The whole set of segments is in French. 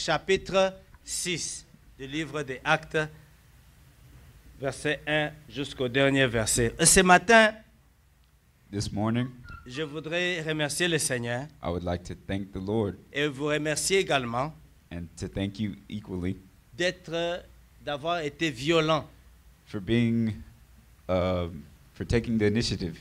chapitre 6 du livre des Actes, verset 1 jusqu'au dernier verset. Ce matin, This morning, je voudrais remercier le Seigneur I would like to thank the Lord et vous remercier également and to thank you equally d'avoir été violent, for taking the initiative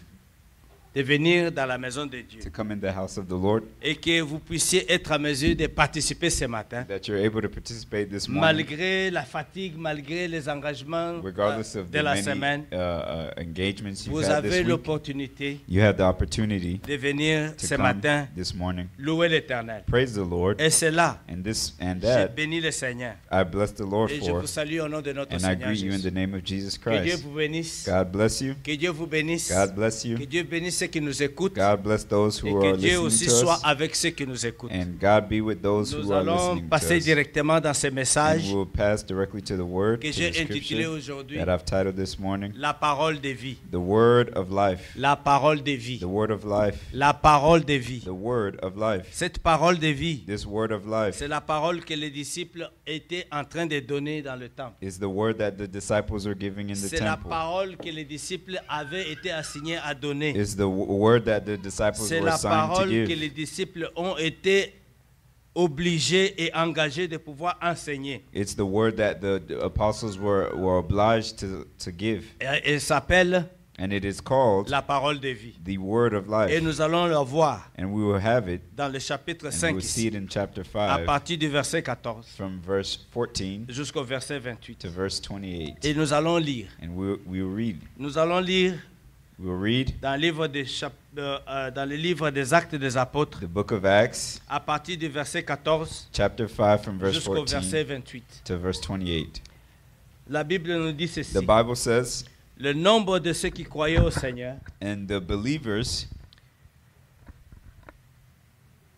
de venir dans la maison de Dieu to come in the house of the Lord, et que vous puissiez être à mesure de participer ce matin. that you're able to participate this morning, Malgré la fatigue, malgré les engagements regardless of de the la many semaine, engagements you've vous had avez this week. l'opportunité You have the opportunity de venir to ce come matin this morning, louer l'Éternel. praise the Lord, Et c'est là, and this and j'ai that béni le Seigneur. I bless the Lord Et je for, vous salue au nom de notre and I Seigneur greet you in Jésus. the name of Jesus Que Dieu Christ. vous bénisse. God bless you. Que Dieu vous bénisse. God bless you. Que Dieu bénisse ceux qui nous écoutent. God bless those Et who que are Dieu listening aussi to soit us, avec ceux qui nous écoutent. and God be with those Nous who are allons listening to passer us. directement dans ces And messages we'll pass directly to the word, que to j'ai the intitulé scripture aujourd'hui that I've titled this morning, La parole de vie. The Word of Life. La parole de vie. The Word of Life. La parole de vie. The Word of Life. Cette parole de vie, This Word of Life c'est la parole que les disciples étaient en train de donner dans le temple. is the word that the disciples are giving in the C'est la temple. parole que les disciples avaient été assignés à donner. Is the word that the disciples C'est were la assigned to parole que give. les disciples ont été obligés et engagés de pouvoir enseigner. It's the word that the apostles were obliged to give. Et elle s'appelle And it is called la parole de vie. the Word of Life. Et nous allons le voir And we will have it, dans le chapitre and we 5 will see it ici, in chapter à 5, partir du verset 14 from verse 14 jusqu'au verset 28. to verse 28. Et nous allons lire. And we'll read. Nous allons lire We'll read dans le livre des Actes des Apôtres, the book of Acts, à partir du verset 14 chapter 5, from verse jusqu'au verset 14 28. to verse 28. La Bible nous dit ceci. The Bible says, Le nombre de ceux qui croyaient au Seigneur and the believers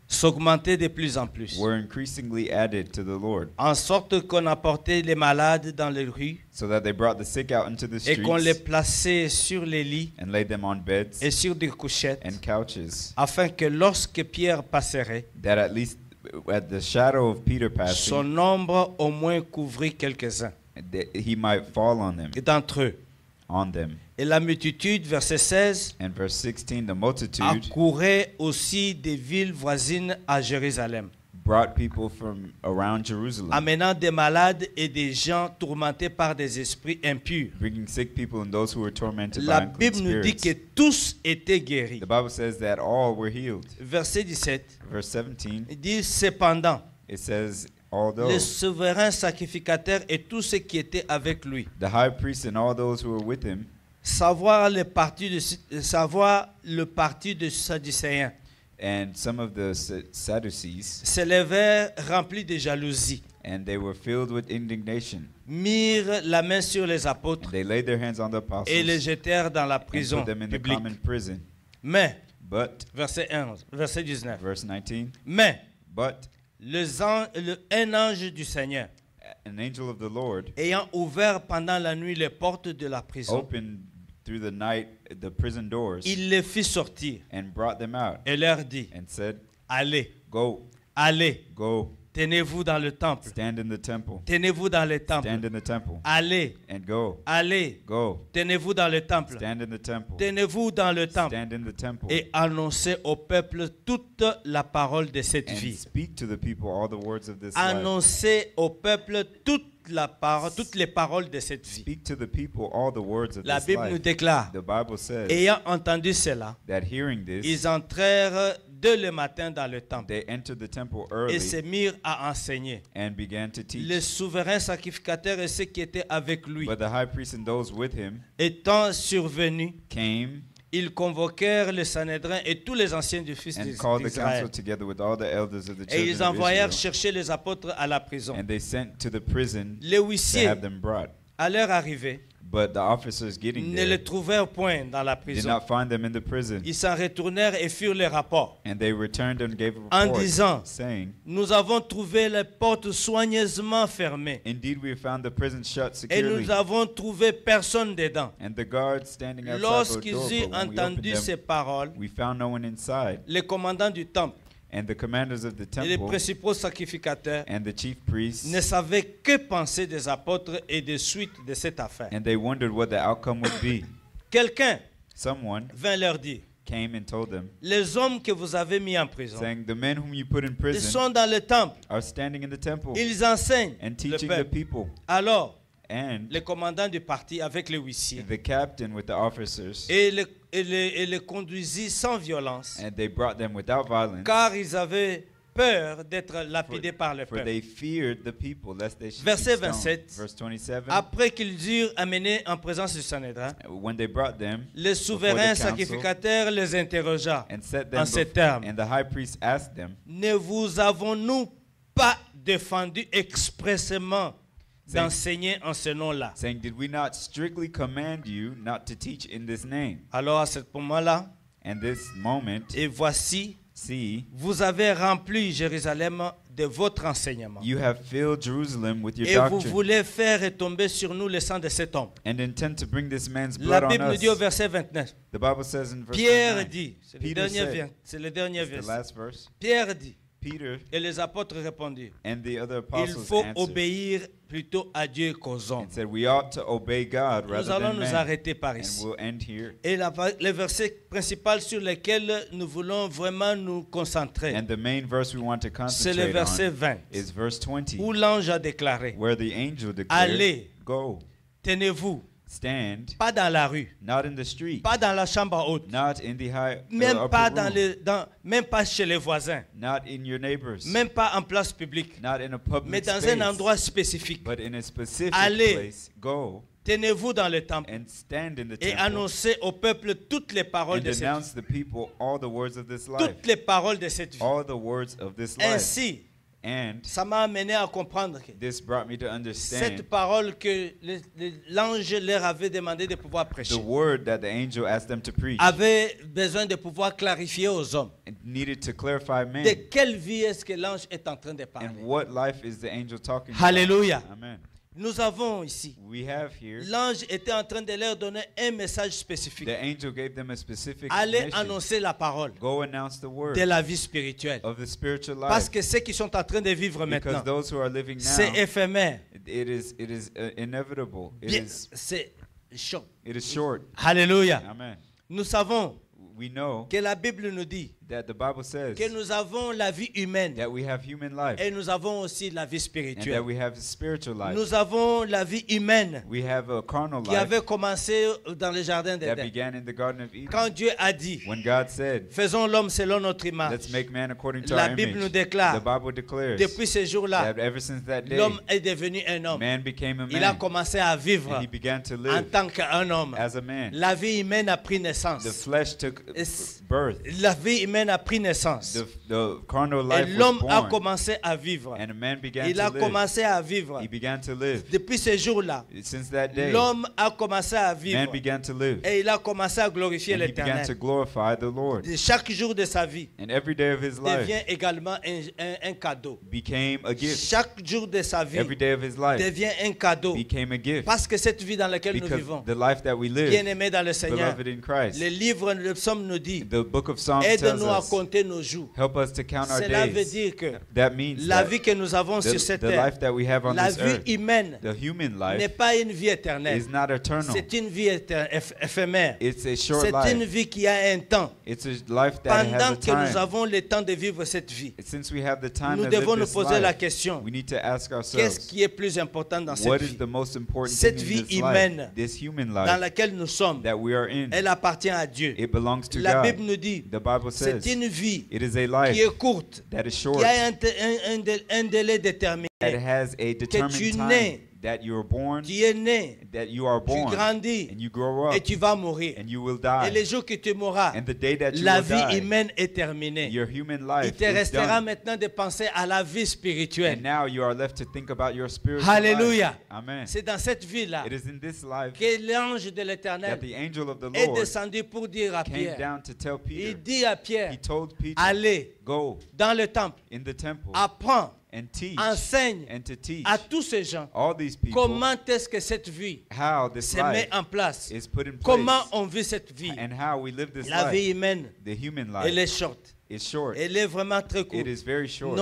s'augmentait de plus en plus, were increasingly added to the Lord, en sorte qu'on apportait les malades dans les rues so that they brought the sick out into the et qu'on les streets plaçait sur les lits and laid them on beds et sur des couchettes, and couches, afin que lorsque Pierre passerait, that at least at the shadow of Peter son passing, ombre au moins couvrit quelques-uns that he might fall d'entre eux. on them. Et la multitude, verset 16, And verse 16, the multitude accourait aussi des villes voisines à Jérusalem, brought people from around Jerusalem, amenant des malades et des gens tourmentés par des esprits impurs. bringing sick people and those who were tormented La by unclean Bible nous dit que spirits. tous étaient guéris. The Bible says that all were healed. Verset 17, Verse 17, il dit cependant, it says, although le souverain sacrificateur et tous ceux qui étaient avec lui, the high priest and all those who were with him, savoir le parti de Sadducéens, and some of the Sadducees, s'élevèrent remplis de jalousie, and they were filled with indignation. mirent la main sur les And apôtres they laid their hands on the et les apostles jetèrent dans la and prison put them in the publique. common prison. Mais, But, verset 11, verset 19, verse 19, mais but un ange du Seigneur, an angel of the Lord ayant ouvert pendant la nuit les portes de la prison, opened through the night the prison doors il les fit sortir and brought them out et leur dit, and said, allez, Go, allez, go, tenez-vous dans le temple, stand in the temple, tenez-vous dans le temple, stand in the temple, allez, and go, allez, go, tenez-vous dans le temple, stand in the temple, tenez-vous dans le temple stand in the temple, et annoncez au peuple toute la parole de cette and vie. speak to the people all the words of this life. Annoncez au peuple toutes les paroles de cette vie. Speak to the people all the words of La this Bible nous life. déclare, The Bible says ayant entendu cela, that hearing this, ils entrèrent dès le matin dans le temple they entered the temple et early se mirent à enseigner. and began to teach. Le souverain sacrificateur et ceux qui étaient avec lui But the high priest and those with him étant survenus, came ils convoquèrent le Sanhédrin et tous les anciens du fils and called the d'Israël. council together with all the elders of the Et ils children of envoyèrent Israel, chercher les apôtres à la prison. and they sent to the prison Les to huissiers, have them brought. à leur arrivée, But the officers getting ne there les trouvèrent point dans la did prison. not find them in the prison. Ils s'en retournèrent et firent le rapport And they returned and gave a en report, disant, saying, nous avons trouvé les portes soigneusement fermées Indeed, we have found the prison shut et securely, nous avons trouvé personne dedans. and the guards standing outside the door. Lorsqu'ils eurent But when we opened entendu ces them, paroles, we found no one inside. le commandant du temple And the commanders of the et les temple principaux sacrificateurs and the chief priests, ne savaient que penser des apôtres et des suites de cette affaire. and they wondered what the outcome would be. Quelqu'un Someone vint leur dire, came and told them, les hommes que vous avez mis en prison, saying, the men whom you put in ils prison sont dans le temple, are standing in the temple ils enseignent and le teaching the peuple. people. Alors, And le commandant du parti avec les huissiers the captain with the officers, et le conduisit sans violence, and they brought them without violence, car ils avaient peur d'être lapidés par le for peuple. they feared the people, lest they should be Verset stoned. 27. Verse 27. Après qu'ils eurent amené en présence du Sanhédrin, When they brought them le before souverain the council sacrificateur les interrogea and set en them ces before, termes. and the high priest asked them, Ne vous avons-nous pas défendu expressément d'enseigner en ce nom-là? saying, did we not strictly command you not to teach in this name? Alors à ce moment-là, And this moment, et voici, see, vous avez rempli Jérusalem de votre enseignement. you have filled Jerusalem with your Et vous doctrine, voulez faire retomber sur nous le sang de cet homme. and intend to bring this man's La blood on Bible nous us. dit au verset 29. The Bible says in verse Pierre 29, dit, c'est le Peter dernier said, vers- c'est le dernier it's the verset. last verse, Pierre dit, Peter et les apôtres répondirent, and the other il apostles faut answered obéir plutôt à Dieu qu'aux hommes. and said, we ought to obey God Nous rather allons than nous man. arrêter par And ici. we'll end here. Et le verset principal sur lequel nous voulons vraiment nous concentrer, And the main verse we want to c'est le concentrate verset on 20, is verse 20, où l'ange a déclaré, where the angel declared, allez, go, tenez-vous, stand, pas dans la rue, not in the street, pas dans la chambre haute, not in the même upper pas, room, même pas chez les voisins, not in your neighbors, même pas en place publique, not in a mais public dans space, un endroit spécifique. but in a specific Allez. place. Go Tenez-vous dans le temple and stand in the et temple annoncez au peuple toutes les paroles and de cette vie. announce the people all the words of this life, Toutes les paroles de cette vie. all the words of this life. Ainsi, And ça m'a amené à comprendre que this brought me to understand cette parole que l'ange leur avait demandé de pouvoir the prêcher word that the angel asked them to preach. avait besoin de pouvoir clarifier aux hommes It needed to clarify de men. quelle vie est-ce que l'ange est en train de parler. And what life is the angel talking Hallelujah. about? Amen. Nous avons ici, We have here, l'ange était en train de leur donner un message spécifique. the angel gave them a specific Allez mission. annoncer la parole Go announce the word de la vie spirituelle. of the spiritual Parce life. que ceux qui sont en train de vivre Because maintenant, those who are living c'est now, éphémère. it is inevitable. C'est short. It is short. Alléluia. Amen. Nous savons We know que la Bible nous dit that the Bible says que nous avons la vie humaine that we have human life et nous avons aussi la vie and that spirituelle. we have spiritual life. Nous avons la vie humaine We have a carnal qui life avait commencé dans le jardin that d'Éden. began in the Garden of Eden. Quand Dieu a dit, When God said, faisons l'homme selon notre image, let's make man according to la our Bible nous image, déclare, the Bible declares depuis ce jour-là, that ever since that day, l'homme est devenu un homme. man became a Il a man commencé à vivre and he began to en live tant qu'un homme. as a man. La vie humaine a pris The naissance. flesh took It's- birth. La vie humaine a pris naissance. The carnal Et life was l'homme a born commencé à vivre. and a man began Il a to live. commencé à vivre. He began to live. Depuis ce jour-là, Since that day, l'homme a commencé à man vivre. began to live Et il a commencé à glorifier and he began to l'Éternel. glorify the Lord. Et chaque jour de sa vie And every day of his life devient également un cadeau. became a gift. Chaque jour de sa vie Every day of his life devient un cadeau. became a gift. Parce que cette vie dans laquelle nous Because vivons, the life that we live, bien-aimés dans le Seigneur, beloved in Christ, le livre de Psaume nous dit, the book of Psalms tells aide-nous à us, compter nos jours. help us to count our Cela veut days. dire que That means la that vie que nous avons sur the cette life terre, that we have on la this vie earth, humaine, the human n'est life, pas une vie éternelle. is not eternal. C'est une vie éphémère. It's a short C'est une life. vie qui a un temps. It's a life that has Pendant a que nous time. avons le temps de vivre cette vie, Since we have the time nous to devons live nous this poser la life, question, we need to ask qu'est-ce ourselves, qui est plus important dans what cette is vie the most important Cette thing vie in this humaine life, this human dans life laquelle nous sommes? that we are in? Elle appartient à Dieu. It belongs to La God. Bible nous dit, The Bible says c'est une vie it is a qui life est courte, that is qui short, a un délai déterminé. that has a tu determined nais, time, that you are born, Tu es né, that you are tu born, grandis and you grow et up, tu vas mourir. and you will Et le die. jour que tu mourras, And the day that you la will vie die, humaine est terminée. your human Il life te is restera done. maintenant de penser à la vie spirituelle. And now you are left to think about your spiritual Hallelujah. life. Amen. C'est dans cette vie-là It is in this life que l'ange de that l'Éternel the angel of the est Lord descendu pour dire à came Pierre. down to tell Il Peter. dit à Pierre, He told Peter, allez go dans le temple, in the temple apprends, and teach enseigne and to teach à tous ces gens all these people comment est-ce que cette vie how this se met life en place. is put in Comment place on vit cette vie. and how we live this La vie life, humaine, the human elle life. est short. It's short. Elle est vraiment très It courte. is very short.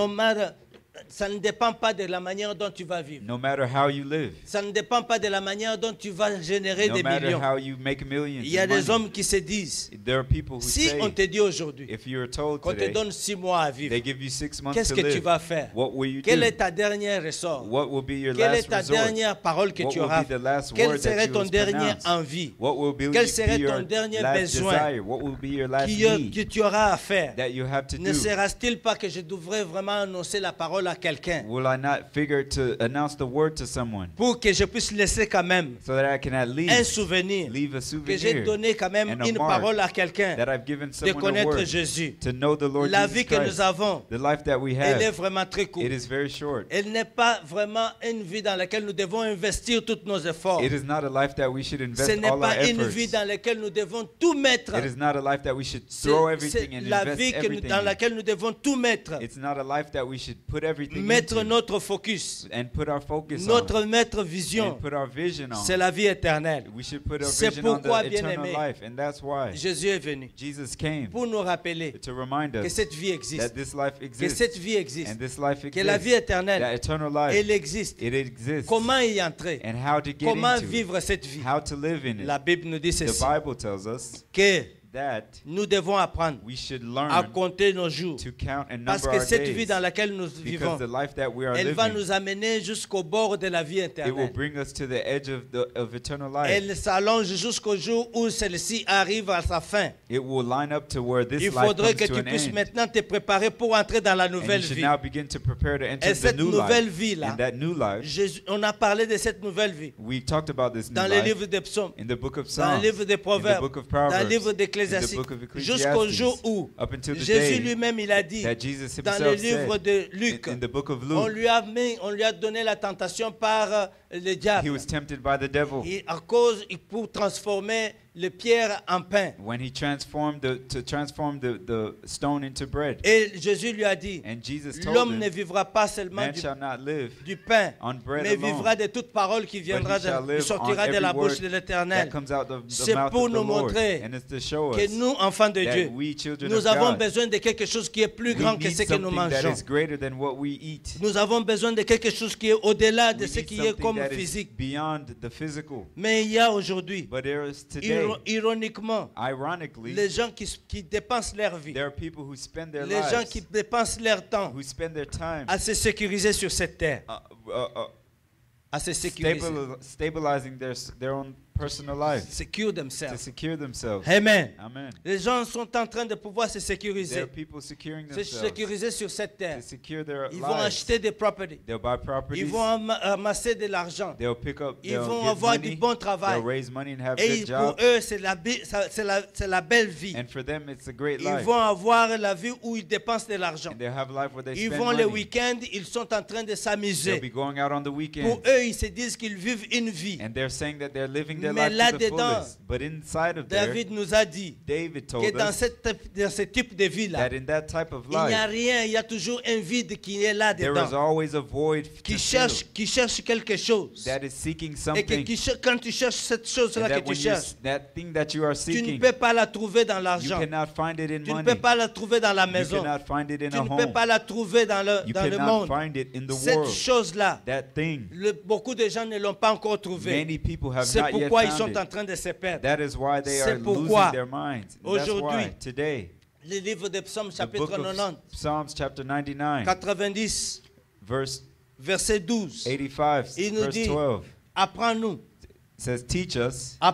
Ça ne dépend pas de la manière dont tu vas vivre. No matter how you live, Ça ne dépend pas de la manière dont tu vas générer no des matter millions. how you make millions Il y a in des money, hommes qui se disent, there are people who si on te say, dit aujourd'hui if you're told qu'on te today, donne 6 mois à vivre, they give you 6 months qu'est-ce to que tu live, vas faire? what will you Quel est do? ta dernière ressort? What will be your Quelle est last ta resort? dernière parole que What tu will auras? be the last Quelle word that serait you ton will dernier pronounce? envie? What will be Quel serait ton your dernier last besoin desire? What will be your last que need tu auras à faire? that you have to Ne do? sera-t-il pas que je devrais vraiment annoncer la parole à quelqu'un Will I not figure to announce the word to someone pour que je puisse laisser quand même so that I can at un least souvenir, leave a que j'ai souvenir donné quand même and a une mark parole à quelqu'un that I've given de someone a connaître word Jésus. to know the Lord La Jesus vie que nous Christ? avons, The life that we elle est have, vraiment très courte. it is very short. Elle n'est pas vraiment une vie dans laquelle nous devons investir tous nos efforts. It is not a life that we should Ce invest n'est all our pas une efforts. vie dans laquelle nous devons tout mettre. It is not a life that we should C'est throw c'est everything and la invest vie everything dans in. laquelle nous devons tout mettre. It's not a life that we should put everything Mettre into notre focus, and put our focus notre on vision, and put our vision c'est on. la vie éternelle. We should put our C'est vision on pourquoi, the bien-aimés, eternal life, and that's why Jésus est venu Jesus came pour nous rappeler to remind que us cette vie that existe, this life que exists cette vie existe, and this life que la vie exists, that éternelle, eternal life, elle existe. it exists, Comment y entrer? and how to get Comment into it, vivre cette vie? how to live in La it. Bible nous dit The ceci, Bible tells us que that nous devons apprendre we should à learn compter nos jours. to count and Parce number que our cette vie days, dans laquelle nous vivons, because the life that we are elle va living, nous amener jusqu'au bord de la vie it will éternelle. bring us to the edge of eternal life. Elle s'allonge jusqu'au jour où celle-ci arrive à sa fin. It will line up to where this Il life faudrait comes que to tu an puisses end. maintenant te préparer pour entrer dans la And you nouvelle should vie. now begin to prepare to enter Et the cette new nouvelle life. vie-là, And that new life, on a parlé de cette nouvelle vie we talked about this new dans le life livre des psaumes, in the book of dans le Psalms, livre des in the proverbes, book of dans le Proverbs, livre in the d'Ecclésiastique, book of jusqu'au jour Ecclesiastes, où up until the Jésus day lui-même il a dit that Jesus dans le himself livre said de Luc, in the book of on Luke, lui a donné la tentation par le he diable. was tempted by the devil À cause, pour transformer les pierres en pain. when he transformed the stone into bread. Et Jésus lui a dit, And Jesus told l'homme ne him, vivra pas seulement man shall not live du pain, on bread mais alone, vivra de toute parole qui but viendra he shall qui live sortira on de la every bouche word de that l'Éternel. comes out of the C'est mouth pour of the nous Lord. montrer And it's to show Que us nous, enfants de that Dieu, we, children nous of avons God, besoin de quelque chose qui est plus we grand que need ce que nous something that mangeons. is greater than what we eat. Nous avons besoin de quelque chose qui est au-delà de We ce need qui est something comme that is physique. beyond the physical. Mais il y a aujourd'hui, But there is today, ironiquement, ironically, les gens qui dépensent leur vie, there are people who spend their les gens lives, qui dépensent leur temps who spend their time à se sécuriser sur cette terre, à se sécuriser, stabilizing their own personal life, secure to themselves. secure themselves. Amen. Amen. Les gens sont en train de pouvoir se There sécuriser, are people securing se themselves sécuriser sur cette terre. to secure their Ils vont lives. acheter des properties, They'll buy ils properties. vont amasser de l'argent, They'll pick up. ils They'll vont get avoir money. du bon travail. They'll raise money and have Et good pour jobs. eux, c'est la belle vie. And for them, it's a great Ils life. vont avoir la vie où ils dépensent de l'argent. And they'll have a life where they Ils spend vont le money. week-end, ils sont en train de They'll s'amuser. be going out on the Pour weekend. eux, ils se disent qu'ils vivent une vie. And they're saying that they're living their Mais life to the là-dedans, fullest. But inside of there, David nous a dit David que told dans us ce type de vie-là, that in that type of il n'y a life, rien, il y a toujours un vide qui est là there is dedans, always a void to fill, qui cherche quelque chose. that is seeking Et que something. quand tu cherches cette chose-là And que that tu when cherches, that thing that you are tu ne seeking, peux pas la trouver dans you l'argent. cannot find it in Tu ne money. peux pas la trouver dans la You maison. cannot find it in Tu a ne peux home. pas la trouver dans You le cannot monde. find it in the Cette world. chose-là, That thing, beaucoup de gens ne l'ont pas encore trouvée. many people have C'est not yet pourquoi ils found sont en it. train de se perdre. That is why they C'est are pourquoi losing their minds. That's aujourd'hui, why today, Le livre de Psaumes, the book chapitre of 90, Psalms chapter 99, 90, verse verset 12. 85, Il nous verse dit, 12, Apprends-nous, says, teach us à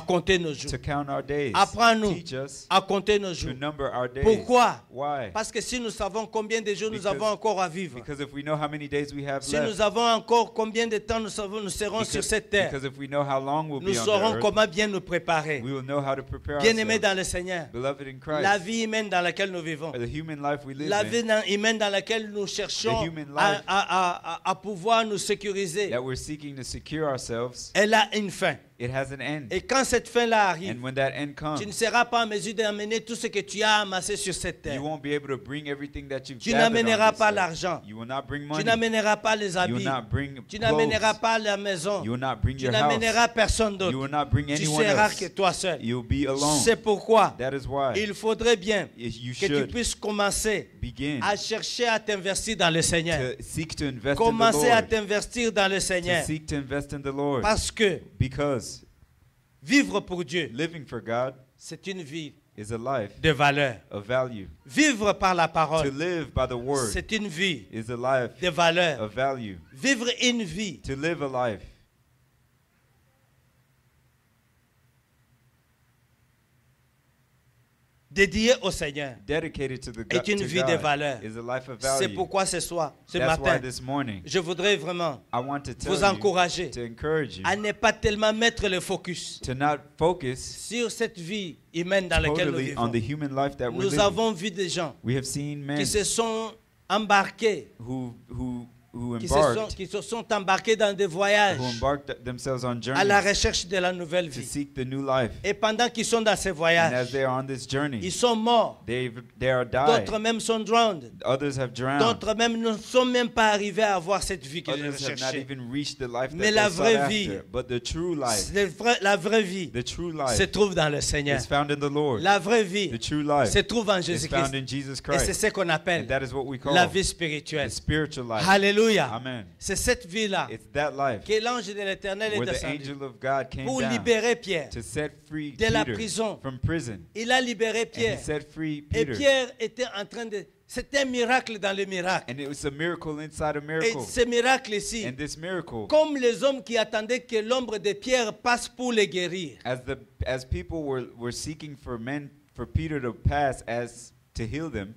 compter nos jours. to count our days. Apprends-nous Teach us à compter nos jours. to number our days. Pourquoi? Why? Parce que si nous savons combien de jours nous Because- avons encore à vivre, Because if we know how many days we have si nous left, avons encore combien de temps nous serons sur cette terre, because if we know how long we'll nous be on saurons the earth, comment bien nous préparer. we will know how to prepare Bien-aimés ourselves. dans le Seigneur, Beloved in Christ, la vie humaine dans laquelle nous vivons, the human life we live la in, vie humaine dans laquelle nous cherchons The human life à pouvoir nous sécuriser, that we're seeking to secure ourselves, elle a une fin. It has an end. Et quand cette fin-là And arrive, when that end tu ne comes, seras pas en mesure d'amener tout ce que tu as amassé sur cette you terre. won't be able to bring everything that you've Tu gathered n'amèneras on this pas earth. l'argent. You will not bring Tu money. n'amèneras pas les You will habits. not bring Tu n'amèneras clothes. pas la maison. You will not bring Tu your n'amèneras house. personne You will d'autre. not bring Tu anyone seras que else. toi seul. You'll be alone. C'est pourquoi That is why il faudrait bien you que tu should puisses commencer begin à chercher à t'investir dans le Seigneur. to seek to invest in the Commencer à Lord. t'investir dans le To Seigneur. seek to invest in the Lord. Parce que Because vivre pour Dieu, living for God c'est une vie is a life de valeur. of value. Vivre par la To parole, live by the word c'est une vie is a life de valeur. of value. Vivre une vie To live a life dédiée au Seigneur dedicated to est une to vie de valeur. God is a life of C'est value. pourquoi ce soir, ce That's why matin, this morning je voudrais vraiment I want to tell vous you, encourager to encourage you à ne pas tellement mettre le focus to not focus sur cette vie humaine dans laquelle nous totally on vivons. the human life that we're Nous living. avons vu des gens We have seen men qui se sont embarqués, who qui se sont embarqués dans des voyages embarked themselves on à la journeys recherche de la nouvelle to vie. seek the new life. Et pendant qu'ils sont dans ces And as voyages, they are on this ils journey, sont morts. they are died. D'autres même sont drowned. Others have drowned. D'autres même ne sont même pas arrivés à avoir cette vie qu'ils Others have not recherchaient. even reached the life Mais that la they vraie sought vie, after. But the true life, La vraie vie the true se life trouve dans le Seigneur. is found in the Lord. La vraie vie The true life se trouve en is found Jésus-Christ. in Jesus Et c'est Christ. ce qu'on And appelle that is what we call la vie the spirituelle. spiritual life. Alléluia. Amen. C'est cette vie-là It's that life que l'ange de l'Éternel est where the descendu angel of God came pour down libérer Pierre. to set free de la Peter prison. from prison. Il a libéré And he Pierre. set free Et Peter. Pierre était en train de... C'était un miracle dans le miracle. And it was a miracle inside a Et miracle. ce miracle ici, And this miracle, comme les hommes qui attendaient que l'ombre de Pierre passe pour les guérir, as people were seeking for Peter to pass to heal them,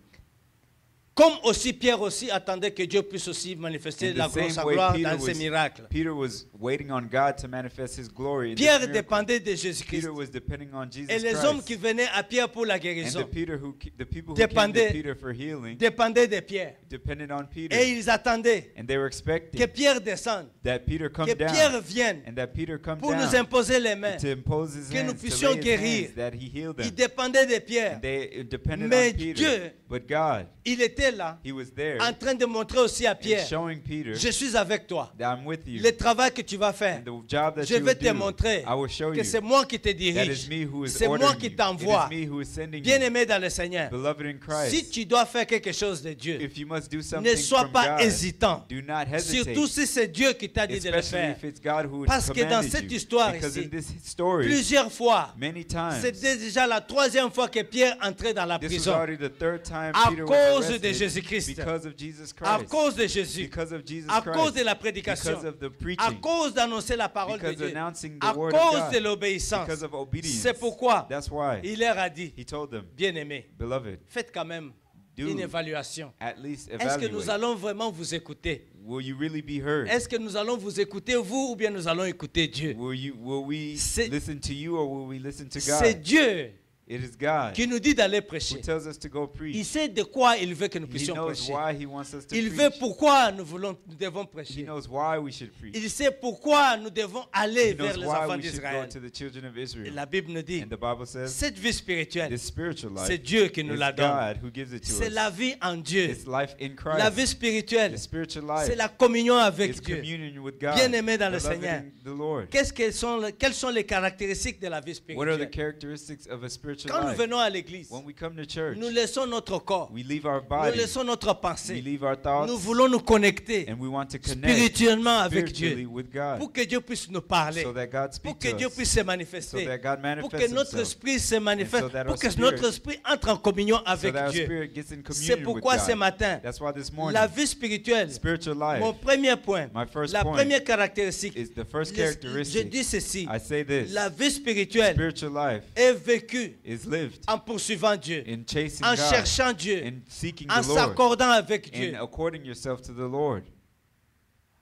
comme aussi Pierre aussi attendait que Dieu puisse aussi manifester in the same sa way gloire dans ces Peter miracles. was waiting on God to manifest His glory. In this Pierre miracle. dépendait de Jésus-Christ. Peter was depending on Jesus Et les Christ. hommes qui venaient à Pierre pour la And guérison the people who came dépendaient- to Peter for healing dépendaient de Pierre. depended on Peter. Et ils attendaient And they were que expecting Pierre descende, that Peter come que Pierre down vienne and that Peter come pour nous down imposer les mains. to impose his que nous hands, to puissions lay his guérir. hands, that he healed Ils them. dépendaient de Pierre. And they depended Mais on Peter. Dieu, But God, Il était là, He was there en train de montrer aussi à and Pierre, showing Peter je suis avec toi. that I'm with you. Le travail que tu vas faire, And the job that je you vais will te do, montrer I will show que you. c'est moi qui te That dirige. is me who is C'est moi ordering qui you. t'envoie. It is me who is sending you. Bien-aimé dans le Seigneur, Beloved in Christ, si tu dois faire quelque chose de Dieu, if you must do ne something sois from pas God, hésitant. do not hesitate. Surtout si c'est Dieu qui t'a dit de le Especially faire. if it's God who Parce que dans commanded cette you. histoire Because ici, in this story, Plusieurs fois, many times, c'était déjà la troisième fois que Pierre entrait dans la this was prison. already the third time À Peter was cause de arrested Jésus-Christ. because of Jesus À Christ. cause de Jésus. Because of Jesus À Christ. cause de la prédication. Because of the À preaching. cause d'annoncer la parole de Because Dieu. announcing the À word of cause de God. l'obéissance. Because of obedience. C'est pourquoi That's why il leur a dit, he told them, bien-aimés, beloved, faites quand même Do une évaluation. at least Est-ce que nous evaluate. allons vraiment vous écouter? Will you really be heard? Est-ce que nous allons vous écouter, vous, ou bien nous allons écouter Dieu? Will we C'est- listen to you or will we listen to C'est God? Dieu It is God qui nous dit d'aller who prêcher. tells us to go Il preach. sait de quoi il veut que nous He puissions knows prêcher. why he wants us to Il veut preach. pourquoi nous devons He prêcher. knows why we should preach. Il sait pourquoi nous devons aller He knows vers les why enfants we should go d'Israël. to the children of Et Israel. la Bible nous dit, And the Bible says cette vie spirituelle, this spiritual c'est life Dieu qui nous is la donne. God who gives it to C'est us. la vie en Dieu. It's life in La vie Christ. spirituelle, The spiritual life c'est la communion avec is Dieu. communion with God. Bien-aimé dans le Beloved Seigneur. in the Lord. Quelles sont les caractéristiques de la vie What are the spirituelle? characteristics of a spiritual Quand nous life? venons à l'église, When we come to church, nous laissons notre corps, we leave our nous body, laissons notre we pensée. leave our thoughts, Nous voulons nous connecter and we want to connect spirituellement avec spiritually Dieu with God pour que Dieu puisse nous parler, so that God pour speaks que to Dieu us, puisse se so manifester, that God pour que manifests notre himself, esprit se manifeste, and so that pour our que spirit- notre esprit entre en communion so avec that our Dieu. spirit gets in C'est communion with pourquoi ce God. matin, That's why this morning, la vie spirituelle, spiritual mon life premier point, My first la point première caractéristique, is the first je characteristic. dis ceci, I say this, la vie spirituelle spiritual life est vécue is lived en poursuivant Dieu, in chasing en God, cherchant Dieu, in seeking en the Lord, s'accordant avec Dieu. and according yourself to the Lord.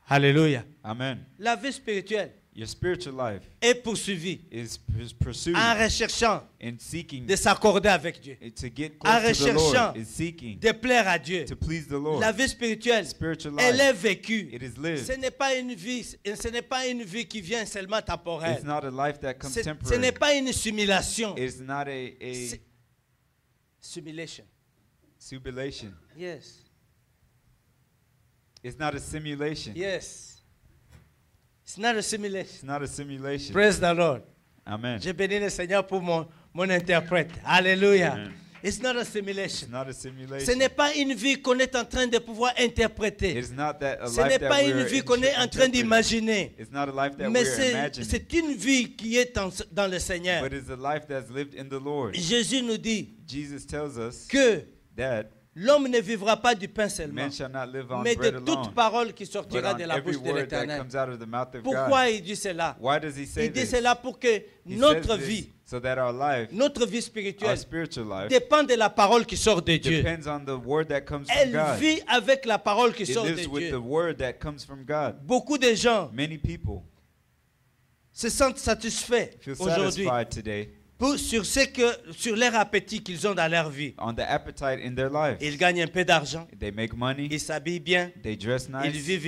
Alléluia. Amen. La vie spirituelle Your spiritual life est poursuivi is pursued en recherchant in seeking de s'accorder avec Dieu, to get en close to the recherchant Lord, is seeking de plaire à Dieu. to please the Lord. La vie spirituelle, Spiritual elle life, est vécue. it is lived. Ce n'est pas une vie, ce n'est pas une vie qui vient seulement It's temporaire. not a life that comes Ce temporary. n'est pas une simulation. It's not C'est- Simulation. simulation. Yes. It's not a simulation. Yes. It's not a simulation. It's not a simulation. Praise the Lord. Amen. Je bénis le Seigneur pour mon interprète. Alléluia. Amen. It's not a It's simulation. not a Ce simulation. n'est pas une vie qu'on est en train de pouvoir interpréter. It's not that a Ce life n'est that pas une we're vie qu'on est en train interpreting. d'imaginer. It's not a life that Mais we're imagining. c'est une vie qui est dans le Seigneur. But it's a life that's lived in the Lord. Jésus nous dit Jesus tells us que that l'homme ne vivra pas du pain seulement, man shall not live on mais de bread toute alone, parole qui but sortira on de la every bouche de word that l'Éternel. comes out of the mouth of Pourquoi God. il dit cela? Why does he say Il dit this? cela pour que He notre says this vie, so that our life, notre vie our spirituelle, spiritual life, dépend de la parole qui sort de Dieu. depends on the word that comes from Elle God. vit avec la parole qui It sort de lives with the Dieu. word that comes from God. Beaucoup de gens Many people se sentent satisfaits feel aujourd'hui satisfied today sur leur appétit qu'ils ont dans leur vie. on the appetite in their life. Ils gagnent un peu d'argent, They make money, ils s'habillent bien, they dress ils nice, vivent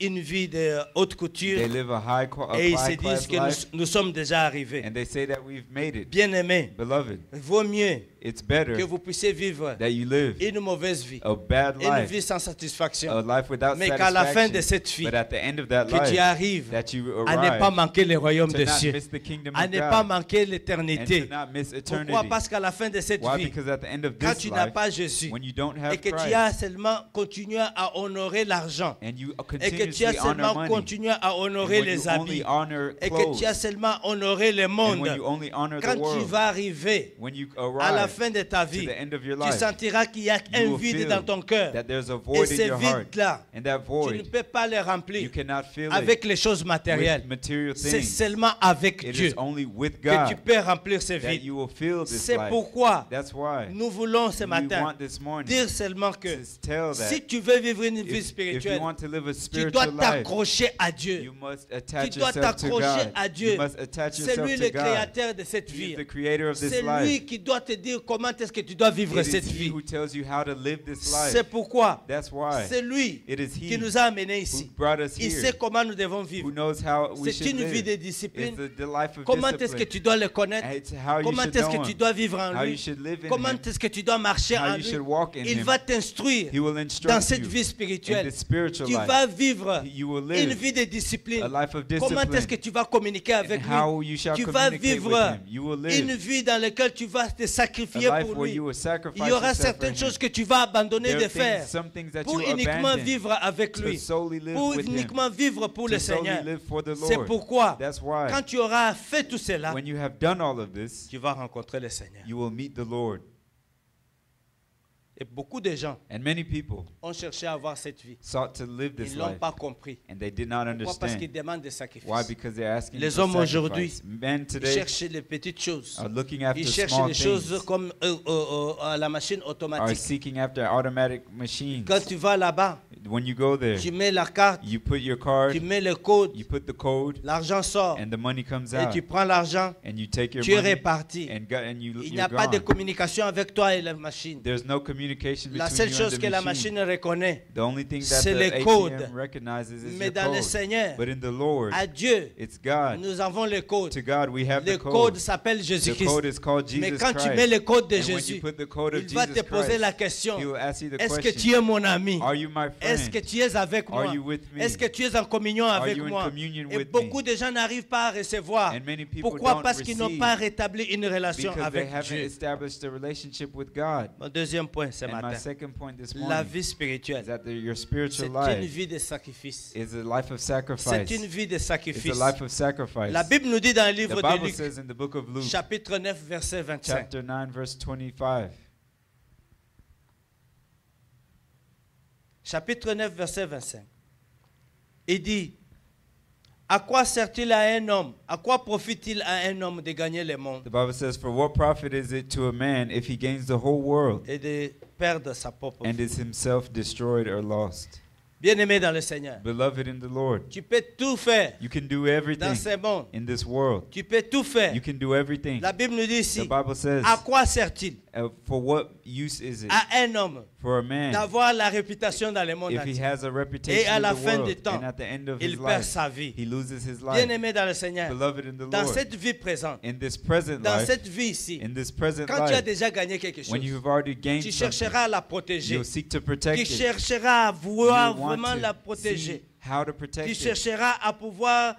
une vie de haute couture they live a high et ils se high disent class que life, nous sommes déjà arrivés. and they say that we've made it. Bien-aimés, Beloved, vaut mieux it's better que vous puissiez vivre that you live une mauvaise vie, a bad une life, vie sans satisfaction, a life without mais qu'à la fin satisfaction, de cette vie, but at the end of that que tu life, arrives that you à ne pas arrive manquer le royaume to des not cieux, miss the kingdom à of ne pas God, manquer and to l'éternité. not miss Pourquoi? eternity. Parce qu'à la fin de cette Why? vie, Because at the end of quand this tu n'as life, pas Jésus when you don't et have que tu as Christ, seulement continué à honorer l'argent and you et que tu as continuously honor seulement money, continué à and honorer when les you habits only honor et que tu as clothes, seulement honoré le and monde, when you only honor the quand tu world, vas arriver when you à la arrive fin de ta to vie, the end of your tu life, sentiras qu'il y a you un will vide feel dans ton cœur. that there's a Et void in ce your heart, vide-là, and that tu ne void, peux pas le you remplir cannot fill avec it les choses matérielles. with material C'est things. seulement avec It Dieu is only with que tu God peux remplir ce that vide. you will fill this C'est life. pourquoi That's why nous voulons ce we matin want this morning dire seulement que to tell that si tu veux vivre une vie if you spirituelle, want to live a tu dois spiritual life, t'accrocher à Dieu. you must attach Tu dois yourself to t'accrocher God. à Dieu. You must attach C'est yourself lui to le God. créateur de cette He vie. is the creator of this C'est life. lui qui doit te dire comment est-ce que tu dois vivre It cette is He vie. who tells you how to live this life. C'est pourquoi That's why c'est lui it is qui He nous a amenés who ici. brought us Il here, sait comment nous devons who vivre. knows how we C'est should une vie live. de discipline. It's the life of Comment est-ce que discipline. tu dois le connaître? It's how you Comment should est-ce que know tu Him, dois vivre en how you lui? should live in Comment Him, est-ce que tu dois marcher how en you lui? should walk in Il Him. va t'instruire He will dans instruct cette you vie in spirituelle. the spiritual Tu life. vas vivre You will une live vie de discipline. a life of Comment est-ce que discipline, tu vas communiquer avec and how lui? you shall Tu vas communicate with vivre Him. You will une live vie dans laquelle tu vas te a sacrifier life pour where lui. you will sacrifice Il y aura yourself for certaines Him. choses que tu vas abandonner There de are faire some things that pour you uniquement abandon vivre avec to lui, solely live pour with Him, uniquement vivre pour le to solely Seigneur. live for the C'est Lord. pourquoi, That's why quand tu auras fait tout cela, when you have done all of this, tu vas rencontrer le Seigneur. you will meet the Lord. Et beaucoup de gens And many people ont cherché à avoir cette vie. sought to live Ils this ne l'ont life, pas compris. and they did not Pourquoi? Parce qu'ils understand. demandent des sacrifices. Why? Because they're asking Les for hommes aujourd'hui, sacrifice. Men Ils today cherchent les petites choses. are looking after Ils cherchent small les choses things, comme la machine are automatique. seeking after automatic machines. Quand tu vas là-bas, When you go there, tu mets la carte, you put your card, tu mets le code, you put the code, l'argent sort and the money comes et out, tu prends l'argent, and you take your tu es money, réparti. and Il n'y you're a pas de gone. communication avec toi et la machine. There's no communication La between seule you chose and que la the machine. machine reconnaît, The only thing that c'est the le ATM code. recognizes is Mais your dans le code. Seigneur, But in the Lord, à Dieu, it's God. nous avons le code. To God, we have Le the code code. s'appelle The Jésus-Christ. code is called Mais Jesus quand tu mets Christ. le code de And when you Jésus, put the code of il va Jesus te poser Christ, la question. He will ask you the Est-ce que tu question, es mon ami? are you my Est-ce que friend? tu es avec moi? Are you with me? Est-ce que tu es en communion avec you in moi? communion Et with beaucoup me? de gens n'arrivent pas à recevoir. And many people Pourquoi? don't Parce qu'ils n'ont receive pas rétabli une relation because they avec haven't Dieu. established a relationship with God. Mon deuxième point ce And my matin, second point this la morning vie is spirituelle, that your c'est spiritual une life vie de sacrifice. is a life of C'est sacrifice. une vie de It's sacrifice. a life of sacrifice. La Bible nous dit dans le The livre de Bible Luc, says in the book of Luke, chapitre 9, verset 25. chapter 9, verse 25. Chapitre 9, verset 25. Il dit, à quoi sert-il à un homme, à quoi profite-t-il à un homme de gagner le monde The Bible says, "For what profit is it to a man if he gains the whole world et de perdre sa propre and vie? is himself destroyed or lost?" Bien-aimé dans le Seigneur, beloved in the Lord, tu peux tout faire you can do dans everything ce monde. in this world. Tu peux tout faire. You can do everything. La Bible nous dit The ici, Bible says, à quoi sert-il for what use is it à un homme for a man d'avoir la réputation dans le monde if he entier has a et reputation à in la the fin world, du temps, and at the end of il his perd life, sa vie? he loses his life? Bien-aimé dans le Seigneur, Beloved in the dans Lord, cette vie présente, in this present dans life, cette vie ici, in this present quand tu as life, déjà gagné quelque when chose, you've already gained tu something, chercheras à la protéger. you'll seek to protect Tu it. chercheras à vouloir You want vraiment to la protéger. see how to protect Tu it. chercheras à pouvoir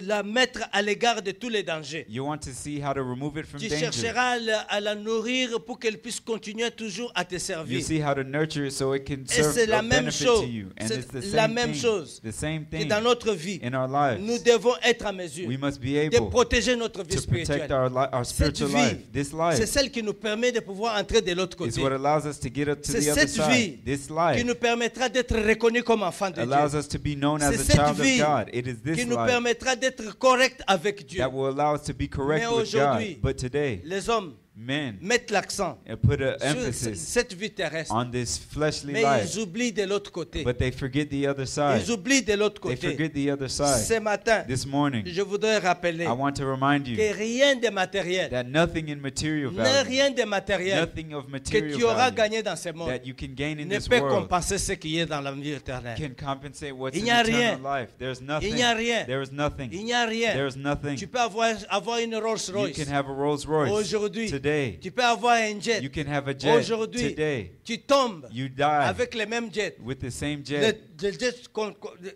la mettre à l'égard de tous les dangers. You want to see how to remove it from Tu danger. chercheras à la nourrir pour qu'elle puisse continuer toujours à te You servir. see how to nurture it so it can Et serve c'est la a même benefit chose. to you. And C'est it's the la same même thing. chose The same que thing dans notre vie, in our lives. nous devons être à mesure We must be de able protéger notre vie to protect spirituelle. our Cette spiritual vie, life. This c'est life celle qui nous permet de pouvoir entrer de l'autre is côté. what allows us to get up to C'est the other cette vie side. This qui life nous permettra d'être reconnus comme enfants de allows Dieu. us to be known C'est as a cette child of vie God. It is Qui this nous life permettra d'être corrects avec Dieu. that will allow us to be correct Mais with God. aujourd'hui, But today, Les hommes men mettent l'accent put an sur emphasis cette vie terrestre. on this fleshly Mais life, ils oublient de l'autre côté. but they forget the other side. Ils oublient de l'autre They côté. forget the other side. Ce matin, This morning, je voudrais rappeler I want to remind you que rien de matériel, that nothing in material value, rien de matériel nothing of que material tu auras value gagné dans ce monde that you can gain in ne this peut world compenser ce qui est dans la vie éternelle. can compensate what's Il in n'y a eternal rien. life. There's Il nothing. n'y a rien. There is nothing. Il n'y a rien. There's nothing. Tu peux avoir une Rolls You Royce can have a Rolls Royce aujourd'hui. today. Tu peux avoir un jet. You can have a jet Aujourd'hui, today. tu tombes You die avec le même jet. with the same Le jet, jet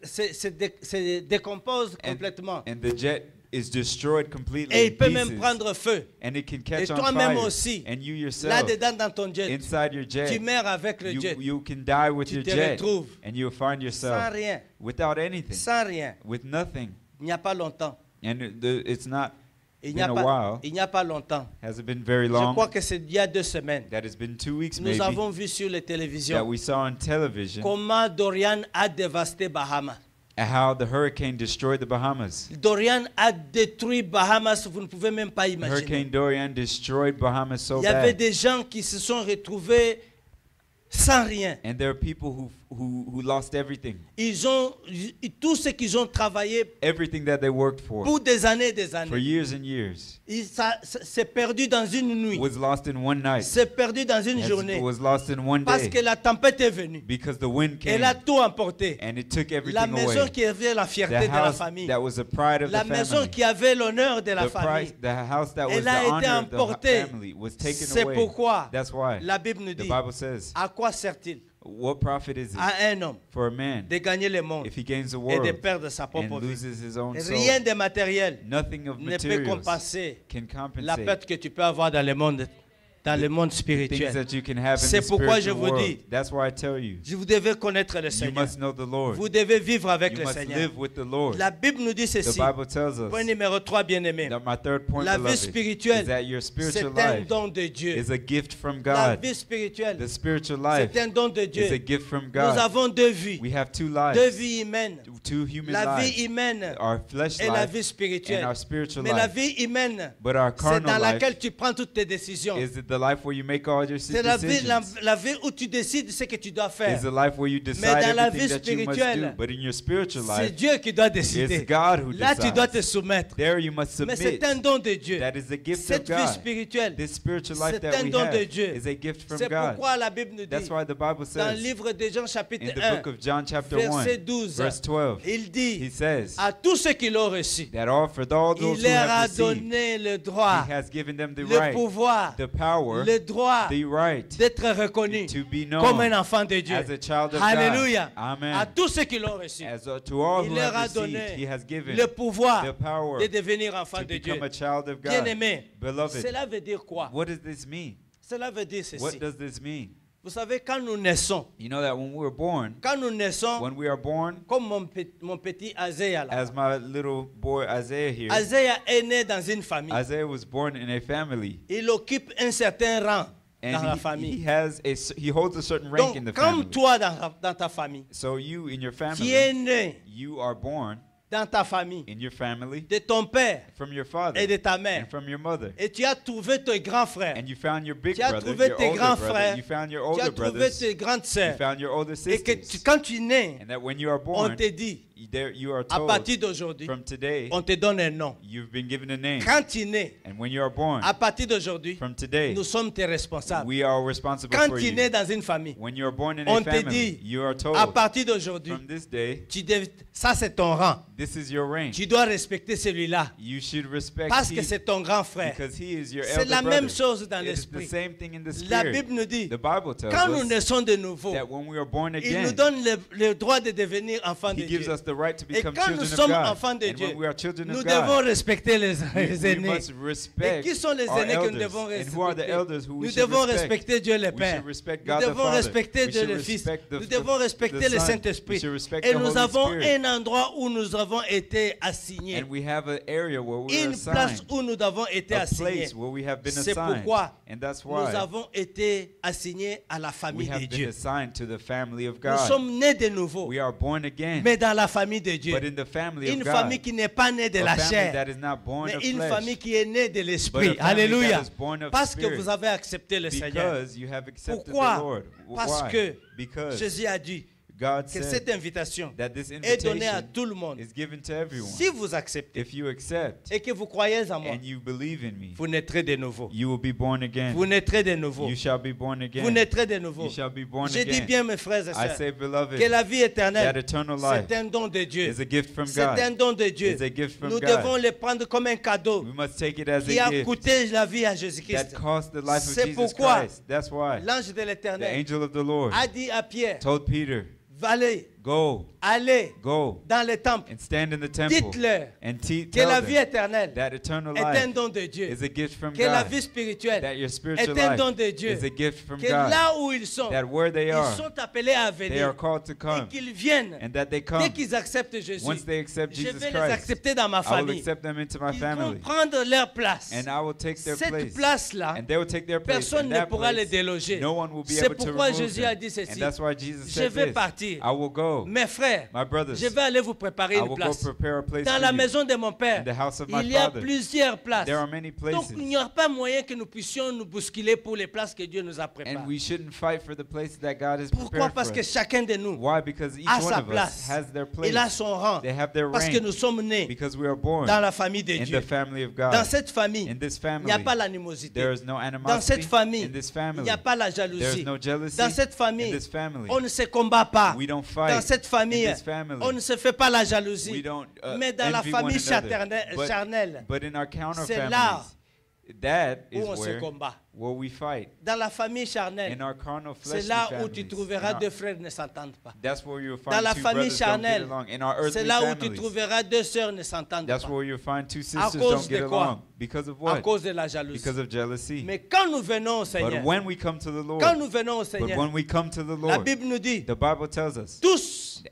se décompose complètement. and the jet is destroyed completely Et in il peut même pieces, prendre feu. and it can Et catch on toi-même fire. aussi, And you yourself, là-dedans dans ton jet, inside your tu jet, meurs avec le jet. you can die with Tu your te jet, retrouves and you'll find Sans yourself rien. without anything, Sans rien. with nothing. Il n'y a pas longtemps. And it's not Il n'y been a a pas, while. il n'y a pas longtemps. Hasn't been very Je long. crois que c'est il y a 2 semaines. That has been 2 weeks Nous maybe avons vu sur les that télévisions we saw on television comment Dorian a dévasté Bahamas. how the hurricane destroyed the Bahamas. Dorian a détruit Bahamas, vous ne pouvez même pas imaginer. Hurricane Dorian destroyed Bahamas so Il y avait bad. des gens qui se sont retrouvés sans rien. And there are people who lost everything. Tout ce qu'ils ont travaillé Everything that they worked for des années et des for années, years and years c'est perdu dans une nuit. was lost in one night. C'est perdu dans une journée. Was lost in one Parce day que la tempête est venue. because the wind came Elle a tout emporté. and it took La everything maison away. qui avait la fierté The de la house famille. that was the pride of La the maison family. qui avait l'honneur de la The, famille. the house that was Elle the a été honor of the emportée. family was taken C'est away. pourquoi That's why la Bible nous the dit, Bible says, à quoi sert-il what profit is it à un homme for a man de gagner le monde if he gains the et world de perdre sa and propre vie? loses his own soul? Rien de matériel Nothing of ne peut materials compenser can la compensate perte que tu peux avoir dans le monde things spirituel. that you can have in C'est the pourquoi je spiritual vous world. dis, That's why I tell you, vous devez connaître le you Seigneur. must know the Lord. Vous devez vivre avec You le must Seigneur. live with the Lord. La Bible nous dit The ceci. Bible tells us Point numéro 3, bien-aimé. that my third point, La vie beloved, spirituelle, is that your spiritual c'est un life don de Dieu. is a gift from La God. vie spirituelle, The spiritual life c'est un don de is a Dieu. gift from Nous God. avons 2 vies. We have 2 2 lives, vies humaines. 2 human La vie lives, humaine our flesh et la life vie and spirituelle. our spiritual Mais la life. vie humaine, But our c'est dans carnal laquelle life tu prends toutes tes décisions. is the life where you make all your C'est la vie, decisions. la vie où tu décides ce que tu dois faire. Is the life where you decide dans la everything vie that you must do. spirituelle, But in your spiritual C'est life, Dieu qui doit it's décider. God who Là, tu dois te decides. soumettre. There you must Mais submit. c'est un don de Dieu. That is a gift of Cette vie God. spirituelle, This spiritual life c'est that un we don have de Dieu. is a gift from C'est God. pourquoi la Bible nous That's dit, why the Bible dans le says livre de Jean in chapitre the 1, book of John chapter 1, verset 12, verse 12, il he dit, says à tous ceux qui l'ont reçu, that for all those il who leur a have received, donné le droit, he has given them the le right, pouvoir, the power, le droit the right d'être reconnu to be comme un known enfant de Dieu. as a child of Alléluia. God. Amen. À tous ceux qui l'ont reçu, To all il who leur have a received, donné he has given le pouvoir the power de devenir enfant to de Dieu. become a child of God. Bien-aimé, Beloved, cela veut dire quoi? what does this mean? Cela veut dire What ceci. does this mean? Vous savez, quand nous naissons, You know that when we were born, comme we are born, mon petit Isaiah là. as my little boy Isaiah here, Isaiah est né dans une famille. Isaiah was born in a family. Il occupe un certain rang dans la And famille. he holds a certain rank in Donc, the comme family. toi dans ta famille, So you in your qui family, est né you are born dans ta famille, in your family, de ton père from your father, et de ta mère. and from your mother. Et tu as trouvé tes grands frères. And you found your big Tu as brother, trouvé your tes older grands brother, frères. you found your Tu as older trouvé brothers, tes grandes you sœurs. found your older Et que sisters. quand tu nais, And that when you are on born, te dit, there you are à told, partir d'aujourd'hui, from today, on te donne un nom. you've been given a name. Quand tu nais, And when you are born, à partir d'aujourd'hui, from today, nous sommes tes responsables. we are responsible Quand for tu you. nais dans une famille, When you are born in on a te family, dit, you are told, à partir d'aujourd'hui, from this day, ça c'est ton rang. this is your rank. Tu dois respecter celui-là. You should respect Parce que he, c'est ton grand frère. because he is your C'est elder la brother. même chose dans It is the l'esprit. same thing in the La spirit. Bible nous dit, The Bible tells quand nous us naissons de nouveau, that when we are born il nous again, donne le droit de devenir enfants de he gives Dieu. us the right to Et become quand nous children of sommes God. enfants de And Dieu, when we are children nous of devons God, respecter les we aînés. must Et respect qui sont les our aînés que nous elders. devons And who are the respecter? elders who we Nous should devons respect? respecter Dieu le We Père. should respect Nous God the devons Father. respecter We Dieu should le Fils. respect the- Nous devons the respecter le Son. Saint-Esprit. We should respect Et the nous Holy avons Spirit. un endroit où nous avons été assignés. And we have an area where we are Une place assigned, où nous avons été a assignés. place where we have been C'est assigned. pourquoi And that's nous why avons été assignés à la we famille de have been Dieu. assigned to the family of Nous God. sommes nés de nouveau, We are born again, mais dans la famille de Dieu. but in the family of Une God. famille qui n'est pas née de A la family chair, that is not born mais of une flesh, famille qui est née de but l'Esprit. a family Alléluia. that is born of Parce que spirit. vous avez accepté le Seigneur. Because you have accepted Pourquoi? the Lord. Parce Why? que Because Jésus a dit God que said cette invitation that this est donnée à invitation tout le monde. is given to everyone. Si vous acceptez If you accept et que vous croyez en moi, and you believe in me, vous naîtrez de nouveau. you will be born again. Vous naîtrez de nouveau. You shall be born Vous again. naîtrez de nouveau. You shall be born Je dis again. bien, mes frères et I sœurs, say, beloved, que la vie that éternelle, eternal life c'est un don de Dieu. is a gift from C'est un God. don de Dieu. It's a gift from Nous God. devons le prendre comme un cadeau We must take it as qui a a gift coûté la vie à that Jésus-Christ. cost the life of C'est Jesus pourquoi Christ. That's why l'ange de the l'Éternel angel of the Lord a dit à Pierre, told Peter, allez, go, allez go, dans le temple. and stand in the temple Dites-leur and que tell la vie them éternelle that eternal est un life don de Dieu. is a gift from Que la God, vie spirituelle that your est spiritual un don life de Dieu. is a gift from Que God, là où ils sont, that where they ils are, sont appelés à they venir. are called to Et come, qu'ils viennent. and that they Dès come. qu'ils acceptent Jésus, Once they accept je Jesus vais les Christ, accepter dans ma I will famille. accept them into my Ils vont family, prendre leur place. and I will take their Cette place, place-là, and they will take their place. personne In ne that pourra les place, déloger. no one will be C'est able to pourquoi remove Jésus a them. dit ceci. And that's why Jesus Je said vais this. partir. I will go. Mes frères, My brothers, je vais aller vous préparer I une will go place. prepare a place Dans for la you. maison de mon Père, In the house of my il y a Father, plusieurs places. there are many Donc, places. il n'y aura pas moyen que nous puissions nous bousculer pour les places que Dieu nous a préparées. And we shouldn't fight for the places that God has Pourquoi? prepared Parce for que us. chacun de nous Why? Because each a one sa of us place. has their place. Il a son rang. They have their Parce que rank. nous sommes nés Because we are born dans la famille de in Dieu. the family of God. Dans cette famille, In this il family, n'y a pas l'animosité. there is no Dans animosity. cette famille, In this il family, n'y a pas la there is jalousie. no jealousy. Dans cette In famille, this family, on ne se combat pas. we don't Dans fight. cette famille, In this family, on ne se fait pas la we jalousie. don't Mais dans la envy famille one another. charnelle, But in our counter c'est families, là that is où on se where combat. we fight. Dans la famille charnelle, In our carnal c'est fleshly là où tu families, trouveras in deux our- frères ne s'entendent pas. that's where you'll Dans find la two famille brothers don't get charnelle, along. In our c'est earthly là où tu families, trouveras deux sœurs ne s'entendent that's pas. where you'll find two À sisters cause don't de get quoi? along. Because of À what? cause de la jalousie. Because of jealousy. Mais quand nous venons au But Seigneur, when we come to the Lord, quand nous venons au but Seigneur, when we come to the la Lord, Bible nous dit, the Bible tells us tous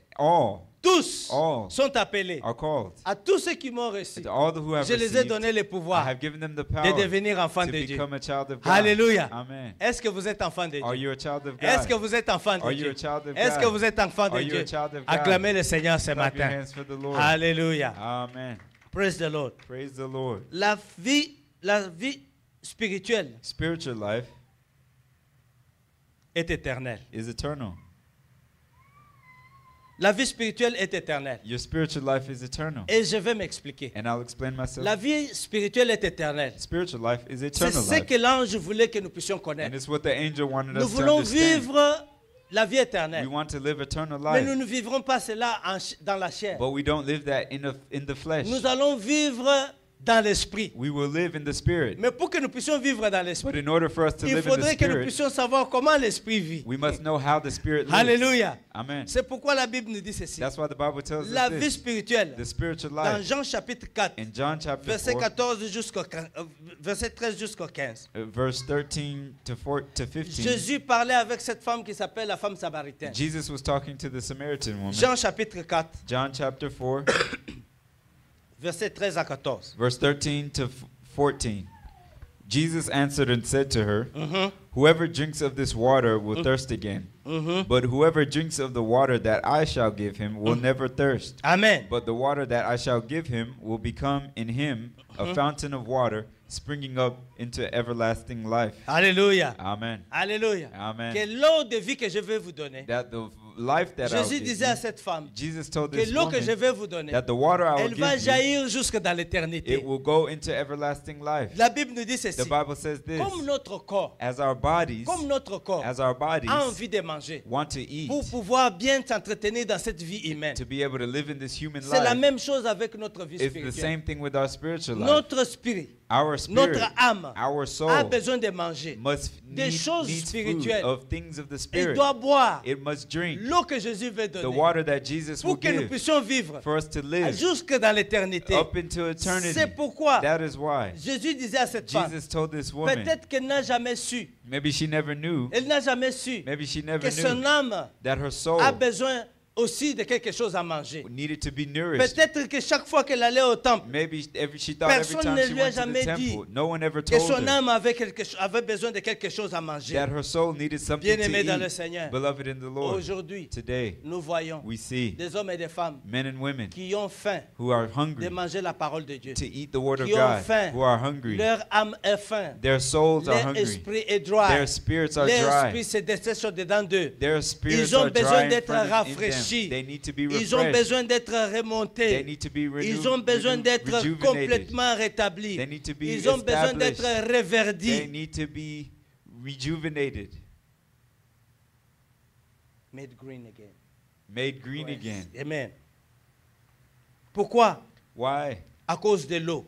all sont appelés. are called. À tous ceux qui m'ont reçu, To all who have je les ai received, donné le I pouvoir have given them the de power devenir enfants to de Dieu. become a child of God. Alléluia. Amen. Est-ce que vous êtes enfant de Are Dieu? you a child of Est-ce que God? vous êtes enfant de Are you Dieu? a child of Est-ce que God? vous êtes enfant de Are you Dieu? a child of God? Acclamez le Seigneur ce Clap your matin. hands for the Lord. Alléluia. Amen. Praise the Lord. Praise the Lord. La vie spirituelle Spiritual life est éternelle. is eternal. La vie spirituelle est éternelle. Your spiritual life is eternal. Et je vais m'expliquer. And I'll explain myself. La vie spirituelle est éternelle. Spiritual life is C'est eternal ce life. que l'ange voulait que nous puissions And connaître. it's what the angel wanted Nous us to voulons understand. vivre la vie We éternelle. want to live eternal Mais nous life. ne vivrons pas cela dans la chair. But we don't live that in the flesh. Nous allons vivre dans l'esprit. We will live in the spirit. Mais pour que nous puissions vivre dans But l'esprit, in order for us to il live in the faudrait que nous spirit, puissions savoir comment l'esprit vit. we must know how the spirit lives. Alléluia. Amen. C'est pourquoi la Bible nous dit ceci. That's why the Bible tells La us vie this. spirituelle, The spiritual dans life. Jean chapitre 4, In John chapter verset 4, 14 jusqu'au verset 13 jusqu'au 15. verse 13 to 15, Jésus parlait avec cette femme qui s'appelle la femme samaritaine. Jesus was talking to the Samaritan woman. Jean chapitre 4, John chapter 4, verset 13 à 14. verse 13 to 14. Jesus answered and said to her, Mhm, whoever drinks of this water will thirst again. mhm. But whoever drinks of the water that I shall give him will never thirst. Amen. But the water that I shall give him will become in him a fountain of water springing up into everlasting life. Alléluia. Amen. Alléluia. Amen. Que l'eau de vie que je vais vous donner, That the life that I'll Jésus give disait à you, cette femme, Jesus told que this l'eau que je woman vais vous donner, that the water I will elle va give you, jaillir jusque dans l'éternité. it will go into everlasting life. La Bible nous dit The ceci. Bible says this, Comme notre corps, as our bodies a envie de manger want to eat, pour pouvoir bien s'entretenir dans cette vie humaine. to be able to live in this human C'est la life, même chose avec notre vie it's the spirituelle. same thing with our spiritual life. Notre spirit, Our spirit, notre âme our a soul besoin de manger. Des choses needs food spirituelles. of things of the Il spirit. doit boire It must drink l'eau que Jésus veut the donner water that Jesus will pour que nous give puissions vivre for us to live jusque dans l'éternité. up into eternity. C'est pourquoi That is why Jésus disait à cette femme, Jesus told this woman, peut-être qu'elle n'a jamais su, maybe she never knew, elle n'a jamais su maybe she never que son knew âme that her soul a besoin aussi de quelque chose à manger. needed to be nourished. Peut-être que chaque fois qu'elle allait au temple, Maybe she thought every personne time ne she lui a went to the jamais dit temple, no one ever que told son her âme avait besoin de quelque chose à manger. that her soul needed something to Bien-aimés dans le eat. Seigneur, Beloved in the Lord, aujourd'hui, today nous voyons we see des hommes et des femmes men and women qui ont faim who are de hungry manger la parole de Dieu. to eat the word of Qui ont God, faim. who are hungry. Leur âme est faim. Their souls are Leur hungry. esprit est dry. Their spirits are Leur dry. esprit se dessèche dedans d'eux. Their spirits Ils ont are dry besoin in d'être front of in rafraîchis. them. They need to be Ils ont refreshed. besoin d'être They remontés. need to be Ils ont besoin d'être rejuvenated. complètement rétablis. They need to be Ils ont besoin established. d'être They reverdis. need to be rejuvenated, Made green again. made green Ouais. again. Amen. Pourquoi? Why? À cause de l'eau.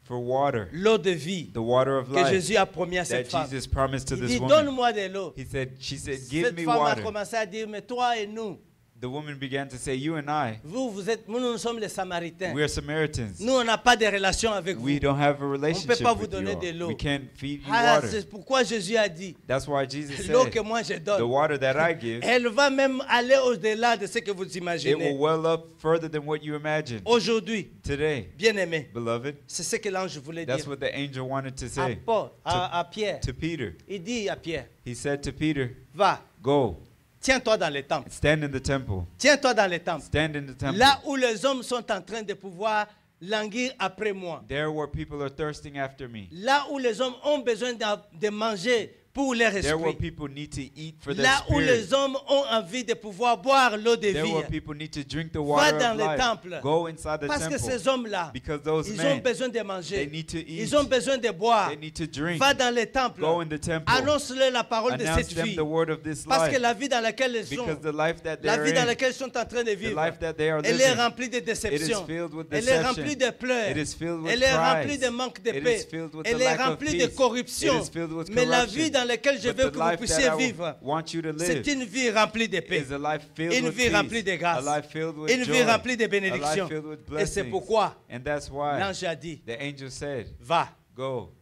For water, L'eau de vie the water of que life Jésus a promis à that cette femme. Jesus promised to Il this dit, woman. donne-moi de l'eau. She said, give Cette me femme a water. commencé à dire, mais toi et nous, The woman began to say, you and I, nous sommes les Samaritains. we are Samaritans. Nous, on n'a pas de relation avec vous. We don't have a relationship pas vous with donner you de all. l'eau. We can't feed you Ah, water. c'est pourquoi Jésus a dit, That's why Jesus l'eau que said, moi je the donne, water that I give, elle va même aller au-delà de ce que vous it will imaginez. well up further than what you imagine. Aujourd'hui, Today, bien-aimé, beloved, c'est ce que l'ange voulait that's dire what the angel wanted to à, say Paul, à Pierre. to Peter. Il dit à Pierre, He said to Peter, va, go, tiens-toi dans les temples. stand in the temple. Tiens-toi dans les temples. Stand in the temple. Là où les hommes sont en train de pouvoir languir après moi. There where people are thirsting after me. Là où les hommes ont besoin de manger pour leur There where esprit. people need to eat for their Là où spirit. les hommes ont envie de pouvoir boire l'eau de There where vie. people need to drink the Va water dans of les life. temples. Go inside the Parce que temple. ces hommes-là, Because those ils ont men, besoin de they manger. need to eat. Ils ont besoin de boire. They need to drink. Va dans les temples. Go in the temple. Annonce-leur la parole de Announce cette them fille. the word of this Parce que life. la vie dans laquelle ils sont, Because the life that la they're vie dans in, laquelle ils sont en train de the vivre, life that they are elle est living, remplie de it is déceptions. filled with Elle est remplie deception. de pleurs. It is filled with Elle est remplie cries. de manque de It paix. is filled with Elle the est lack of remplie de peace. corruption. It is filled with Mais la corruption. vie dans laquelle je But veux the que vous life puissiez that I vivre, want you to c'est live une vie remplie de paix. is a life filled Une with vie peace, remplie de grâce. a life filled with Une vie joy, remplie de a bénédictions. life filled with Et c'est blessings. pourquoi And that's why l'ange a dit, the angel said, va, go,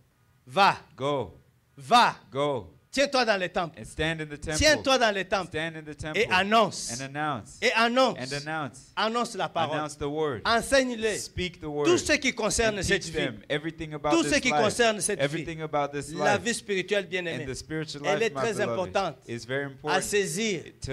va, go, va, go, tiens-toi dans les temples. and stand in the temple. Tiens-toi dans les temples Stand in the temple et annonce. and announce. Et annonce. And announce. Annonce la parole. Announce the word. Enseigne-les. Speak the Tout word. ce qui concerne And cette teach vie. them everything about Tout ce this qui life. concerne cette vie. Everything about this La life. vie spirituelle And bien-aimée. the spiritual Elle life, est my très beloved, importante is very à important saisir. to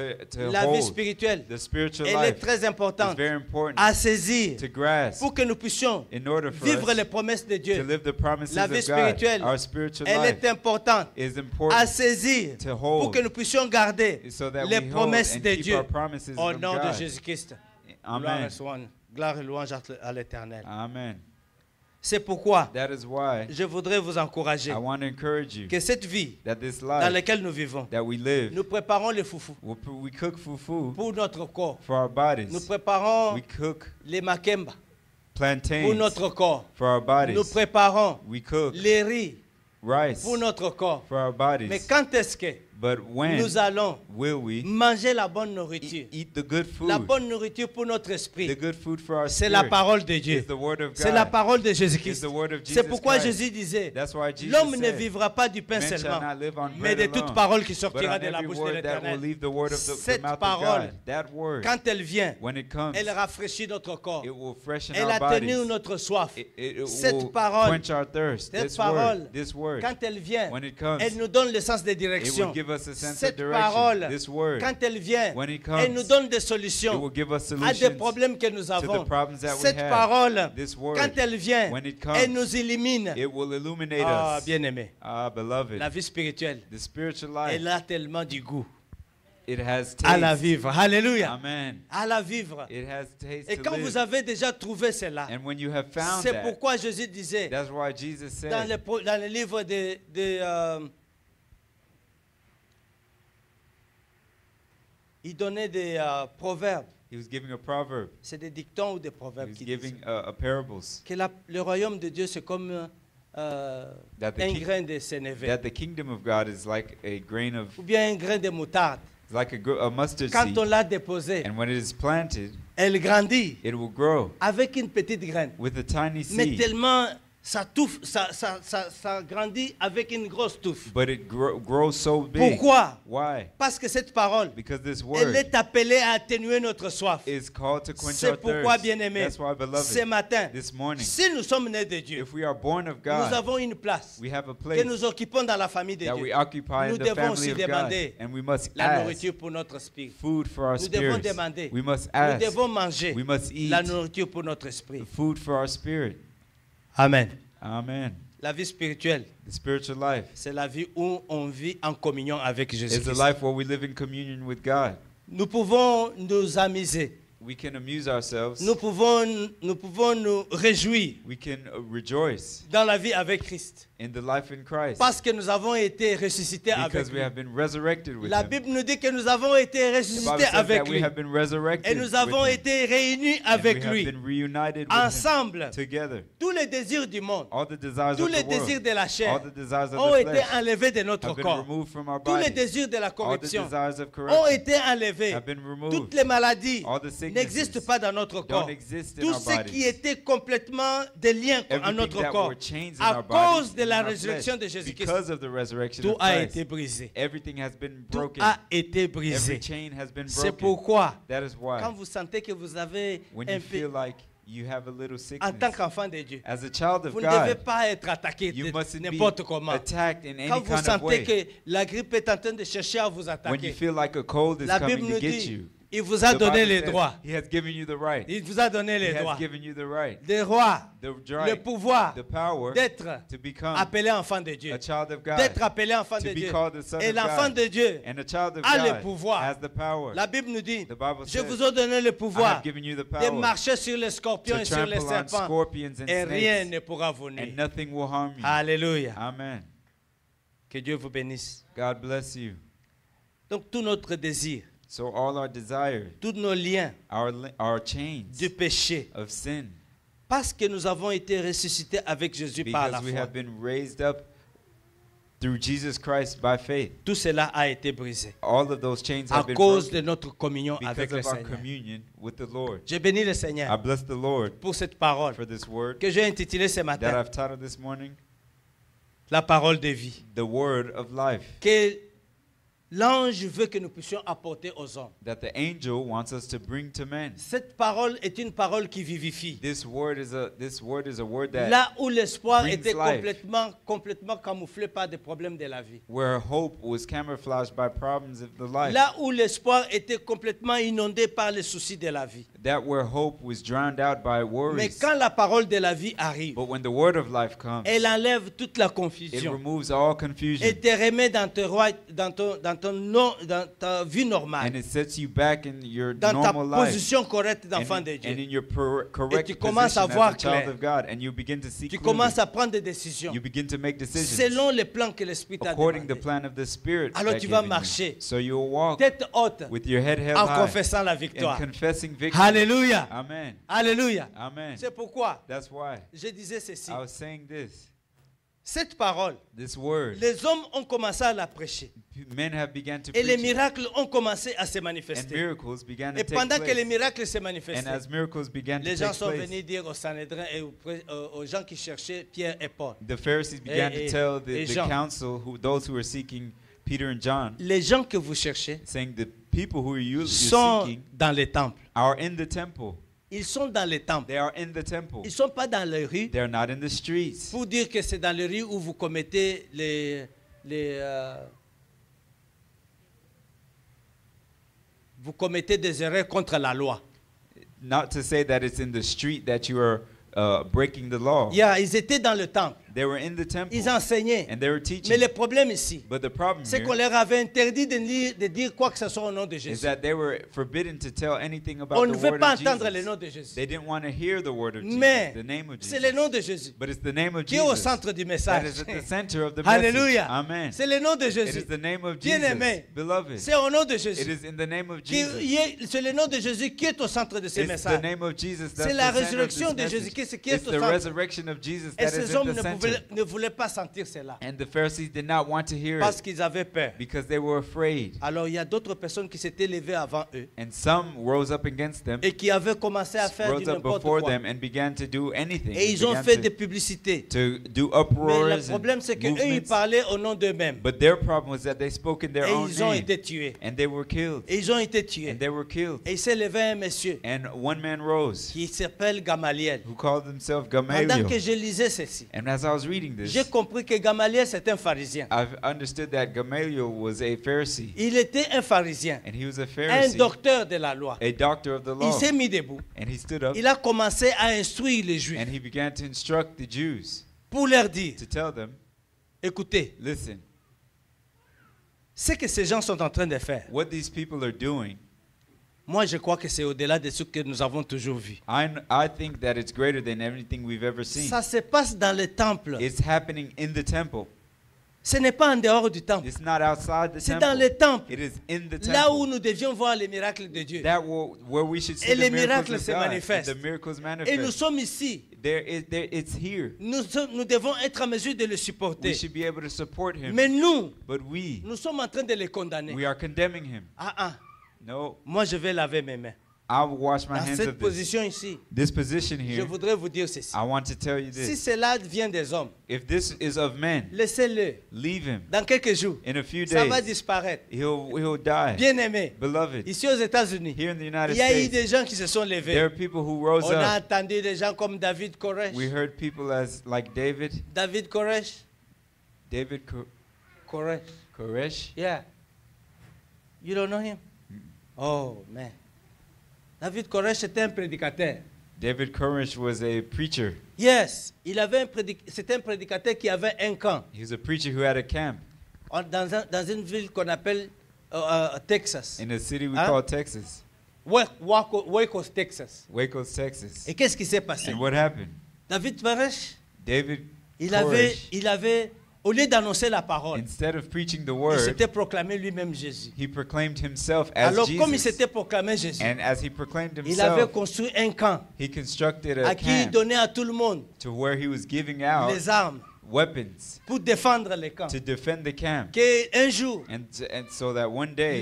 La vie hold. spirituelle, The spiritual elle est life très is importante very important à saisir to grasp pour que nous puissions in order for vivre us les promesses de to Dieu. live the promises La of vie God. spirituelle, Our spiritual elle life est importante is à important saisir to pour hold que nous puissions garder so that les we hold promesses and de keep Dieu our promises au from nom de God. Jésus-Christ. Amen. Gloire et louange à l'Éternel. Amen. C'est pourquoi That is why je voudrais vous encourager I want to encourage you que cette vie that this dans life laquelle nous vivons, that we live, nous préparons le foufou we cook fufu pour notre corps. for our bodies. Nous préparons We cook les makemba pour plantains notre corps. for our Nous bodies. préparons We cook les riz rice pour notre corps. for our Mais bodies. quand est-ce que But when nous allons will we manger la bonne nourriture. eat the good food? La bonne nourriture pour notre The esprit, good food for our c'est la spirit parole de is Dieu. the word of C'est la God. parole de Is Jésus-Christ. the word of Jesus C'est pourquoi Christ. Jésus disait, That's why Jesus l'homme ne said, vivra pas du pain "Man shall seulement, not live on mais bread de toute alone, parole qui but sortira on de la every bouche de word that will l'Éternel. leave the word of the Cette mouth of parole, God." That word, quand elle vient, when it comes, elle rafraîchit notre corps. it will freshen Elle our atténue bodies. notre soif. It Cette will parole, quench our thirst. cette This parole, word, this word, quand elle vient, when it comes, elle nous donne le sens de it direction. will give us a sense of Cette direction. parole, This word, quand elle vient, when it elle nous comes, donne des it solutions will give us à des solutions problèmes que nous to the avons. problems that we Cette have. parole, This word, quand elle vient, when it elle comes, nous illumine. it will illuminate Ah, us. bien-aimé, Ah, beloved, la vie spirituelle, the spiritual life, elle a tellement du goût it has à la taste. vivre. Alléluia. Amen. À la vivre. It has taste Et to quand live. vous avez déjà trouvé cela, And when you have found c'est that, pourquoi Jésus disait that's why Jesus dans said dans le livre il donnait des proverbes. he was giving a proverb. C'est des dictons ou des He proverbes was qui disent giving a parables que le royaume de Dieu c'est comme that un grain de sénévé that the kingdom of God is like a grain of ou bien un grain de moutarde. it's like a mustard Quand seed, on l'a déposé, and when it is planted, elle grandit it will grow avec une petite graine. with a tiny Mais seed, tellement ça touffe, ça grandit avec une grosse touffe. but it grows so big. Pourquoi? Why? Parce que cette parole, Because this elle word est appelée à atténuer notre soif. is called to quench C'est our pourquoi, thirst. bien-aimé, That's why, ce beloved, matin, this morning, si nous sommes nés de Dieu, if we are born of nous God, avons une place we have a que place nous occupons dans la famille de that we Dieu. occupy Nous in the devons family aussi of God, demander and we must la ask nourriture pour notre esprit. food for our Nous devons spirits. demander. We must Nous ask devons manger we must eat la nourriture pour notre esprit. food for our spirit. Amen. Amen. La vie spirituelle, The spiritual life c'est la vie où on vit en communion avec is the Jésus-Christ. life where we live in communion with God. Nous pouvons nous amuser. We can amuse ourselves. Nous pouvons nous réjouir We can rejoice dans la vie avec Christ. in the life in Christ Parce que nous avons été ressuscités avec because we lui. have been resurrected with La Him. Bible nous dit que nous avons été The Bible ressuscités says avec that we lui. have been resurrected Et nous avons with Him. été réunis And avec we have lui. been reunited with Ensemble, Him together. tous les désirs du monde, All the desires tous of les the world, désirs de la all chair the desires of ont the été flesh enlevés de notre have been corps. removed from our Tous les bodies. désirs de la All the corruption desires of ont corruption été enlevés. have been removed. Toutes les maladies All the sicknesses n'existent pas dans notre corps. don't exist in Tout our ce bodies. qui était complètement des liens à Everything notre that corps, were chains in à our cause bodies de and la in our résurrection flesh, de Jésus-Christ, because of the resurrection tout of a Christ, été brisé. everything has been Tout broken. a été Every brisé. chain has been C'est broken. pourquoi, That is why quand vous sentez que vous avez when un you feel peu, like you have a little en sickness, tant qu'enfant de Dieu, as a child of vous ne devez God, pas être attaqué you de mustn't n'importe be comment. attacked in Quand any vous kind of sentez way. que la grippe est en train de chercher à vous When you attaquer, feel like a cold is la coming Bible to nous get dit, you, il vous a the donné Bible les says droits. He has given you the right. Il vous a donné He les has droits. given you the right, Des rois, the le right, pouvoir the power d'être to become appelé enfant de Dieu. a child of God, D'être appelé enfant de to be Dieu. called the son Et of l'enfant God. de Dieu And a child of a le God pouvoir. has the power. La Bible nous dit, The Bible je says, vous ai donné le I pouvoir have given you the de power marcher sur les scorpions to et sur les trample on serpents. scorpions and Et rien snakes, ne pourra vous nuire. and nothing will harm you. Alléluia. Amen. Que Dieu vous bénisse. God bless you. Donc tout notre désir, So all our desires, tous nos liens our chains du péché, of sin, parce que nous avons été ressuscités avec Jésus par la because we foi, have been raised up through Jesus Christ by faith, tout cela a été brisé all of those chains à have been cause broken de notre communion avec because le of our Seigneur. communion with the Lord. Je bénis le I Seigneur bless the Lord pour cette parole for this word que j'ai intitulée ce that matin, I've taught this morning, la parole de vie. the word of life, Que l'ange veut que nous puissions apporter aux hommes. that the angel wants us to bring to men. Cette parole est une parole qui vivifie. This word is a word that Là où l'espoir brings était life. complètement camouflé par des problèmes de la vie. where hope was camouflaged by problems of the life. Là où l'espoir était complètement inondé par les soucis de la vie. That where hope was drowned out by Mais worries. quand la parole de la vie arrive, But when the word of life comes, elle enlève toute la it confusion removes all et confusion te remet dans ta vie normale, and it sets you back in your dans ta normal life position correcte and d'enfant de in Dieu. your correct tu commences position à as voir a child clair. of God, and you begin to see Tu clearly. commences à prendre des décisions You begin to make decisions selon les plans que l'Esprit t'a according to the demandé. plan of the Spirit. Alors that tu vas given you. marcher So you will walk tête haute with your head held en high confessant la and victoire. confessing victory. Alléluia. Amen. Alléluia. Amen. C'est pourquoi That's why je disais ceci. I was saying this. Cette parole, this word, les hommes ont commencé à la prêcher. men have begun to Et les preach it, miracles ont commencé à se and manifester. miracles began to Et take pendant que les place. miracles se And manifestaient, as miracles began to les gens take sont place, venus dire au Sanhédrin et aux gens qui cherchaient Pierre et Paul. the Pharisees began et to tell the Jean. council, those who were seeking Peter and John, Les gens que vous cherchez saying the people who you're sont seeking dans les temples. are in the temple. Ils sont dans les temples. They are in the temple. Ils ne sont pas dans les rues They are not in the streets. pour dire que c'est dans les rues où vous commettez vous commettez des erreurs contre la loi. Not to say that it's in the street that you are breaking the law. Yeah, ils étaient dans le temple. They were in the temple Ils enseignaient. and they were teaching. Mais le problème ici, But the problem c'est qu'on here leur avait interdit de dire quoi que ce soit au nom de is Jésus. that they were forbidden to tell anything On about ne the veut word pas of entendre le nom Jesus. de Jésus. They didn't want to hear the word of Jesus, Mais the name of c'est le nom Jesus. de Jésus But it's the name of qui est au Jesus centre du that message. is at the center of the message. Alléluia. Amen. C'est le nom de It Jésus. is the name of Bien-aimé. Jesus, beloved. C'est au nom de It Jésus. is in the name of Qui- Jesus. C'est le nom de Jésus qui est au centre de ces It's the messages. name of Jesus that's C'est la the center of résurrection this de Jésus message. qui est It's au the centre. resurrection of Jesus Et that ces is hommes in the center. ne voulaient pas sentir cela And the Pharisees did not want to hear parce it qu'ils avaient peur. because they were afraid. Alors il y a d'autres personnes qui s'étaient levées avant eux And some rose up against them, et qui avaient commencé à faire du rose up n'importe before quoi. them and began to do anything. Et ils ont began fait to- des publicités. to do Mais uproars le and problème, c'est qu'eux, ils movements. parlaient au nom d'eux-mêmes. But their problem was that they spoke in their Et own ils ont name été tués. and they were killed. Et ils ont été tués. And they were killed. Et il s'est levé un monsieur And one man rose qui s'appelle Gamaliel. who called himself Pendant Gamaliel. que je lisais ceci, And as I was reading j'ai this, compris que Gamaliel, c'est un pharisien. I've understood that Gamaliel was a Pharisee. Il était un pharisien, And he was a un Pharisee, docteur de la loi. a doctor of the Il law. s'est mis debout. And he stood up Il a commencé à instruire les Juifs and he began to instruct the Jews pour leur dire, to tell them, écoutez, listen, ce que ces gens sont en train de faire, what these people are doing, moi je crois que c'est au-delà de ce que nous avons toujours vu. I think that it's greater than everything we've ever seen. Ça se passe dans le temple. It's happening in the temple. Ce n'est pas en dehors du temple. It's not outside the C'est dans temple. le temple. It is in the Là où temple. nous devions voir les miracles de Dieu. Where we should see Et the les miracles miracles of se God. manifestent. And the miracles Et nous manifest. sommes ici. It's here. Nous devons être en mesure de le We supporter. should be able to support him. Mais nous But we sommes en train de les condamner. are condemning him. Ah, No, moi je vais laver mes mains. I will wash my Dans hands cette of this. position ici, This position je here, voudrais vous dire ceci. I want to tell you Si this. cela vient des hommes, If this is of men, laissez-le. leave him. Dans quelques jours, In a few ça va days, disparaître. he'll die. Bien-aimé, Beloved, ici aux États-Unis, here in the United il y a eu States, des gens qui se sont there levés. are people who rose On a up. entendu des gens comme David Koresh. We heard people like David Koresh. Koresh. Koresh. Yeah. You don't know him? Oh, man. David Koresh était un prédicateur. David Koresh was a preacher. Yes. C'était un prédicateur qui avait un camp He was a preacher who had a camp dans une ville qu'on appelle Texas. in a city we Huh? call Texas, Waco, Texas. Waco, Texas. Et qu'est-ce qui s'est passé? And what happened? David Koresh, David il Koresh, avait, au lieu d'annoncer la parole, instead of preaching the il word, s'était proclamé lui-même Jésus. he proclaimed himself as Alors, comme il Jesus. s'était proclamé Jésus, And as he proclaimed il avait himself, construit un camp he constructed à a qui il camp donnait à tout le monde to where he was giving out les armes weapons pour défendre les camps. to defend the camp. Qu'un jour, And so that one day,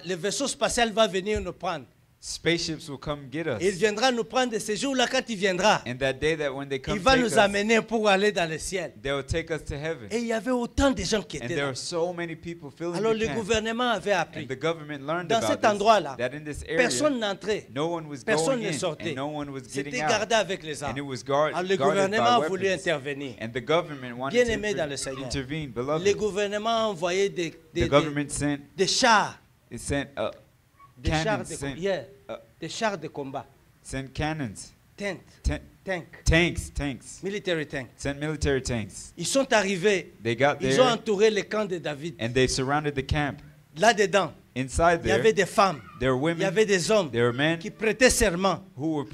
le vaisseau spatial va venir nous prendre. spaceships will come get us. Il viendra nous prendre de ce jour-là, quand il viendra, And that day that when they come il va take nous us, amener pour aller dans le ciel. they will take us to heaven. Et il y avait autant de gens qui And étaient there là. are so many people filling Alors the le camp. gouvernement avait appris. And the government learned Dans about cet this, endroit-là, that in this area, Personne n'entrait, no one was personne going ne in sortait. and no one was getting C'était out. gardé avec les And it armes. was Alors le guarded gouvernement by a voulu weapons. intervenir. And the government wanted Bien to aimé dans le Seigneur. intervene. Le Beloved, gouvernement a envoyé the government sent des chars, it sent des chars cannons, de, sent, yeah, uh, des chars de combat, sent cannons, tanks, tanks, military tanks. sent military tanks. Ils sont arrivés, They got ils ont there entouré le camp de David. and they surrounded the camp. Là-dedans, Inside il y avait there, des femmes, there were il y women, avait des hommes there were men qui prêtaient serment who were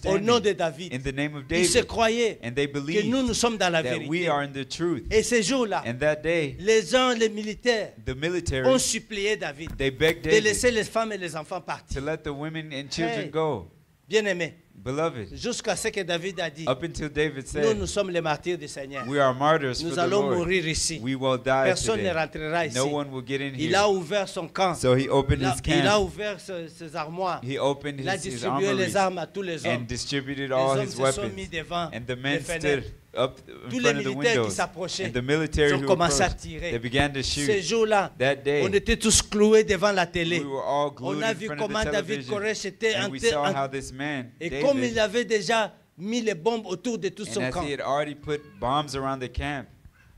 au nom de standing David. in the name of Ils se David, croyaient and they que nous, believed nous sommes dans la that we vérité. are in the truth. Et ces jours-là, And that day, les gens, les militaires, the military, ont supplié David they begged de David laisser les femmes et les enfants to partir. let the women and children Hey. go. Bien-aimés, Beloved, jusqu'à ce que David a dit, up until David nous said, sommes les martyrs du Seigneur. we are martyrs for Nous the allons Lord. mourir ici. We will die Personne ne today. rentrera ici. No one will get in Il a here. ouvert son camp. So he opened his Il a camp. ouvert ses armoires. He opened Il a his distribué les armories armes à tous les hommes. and distributed Les all hommes his se sont mis weapons. devant And the les men fenêtres. stood up in Tous les front of the militaires qui windows. s'approchaient, And the military ils ont who commencé à approached, tirer. they began to Ce shoot. jour-là, That day, on était tous cloués devant la télé. we were all On glued a in vu front comment of the David television. Koresh était And we saw how this man, et comme il David, avait déjà mis les bombes autour de tout and son as camp. he had already put bombs around the camp,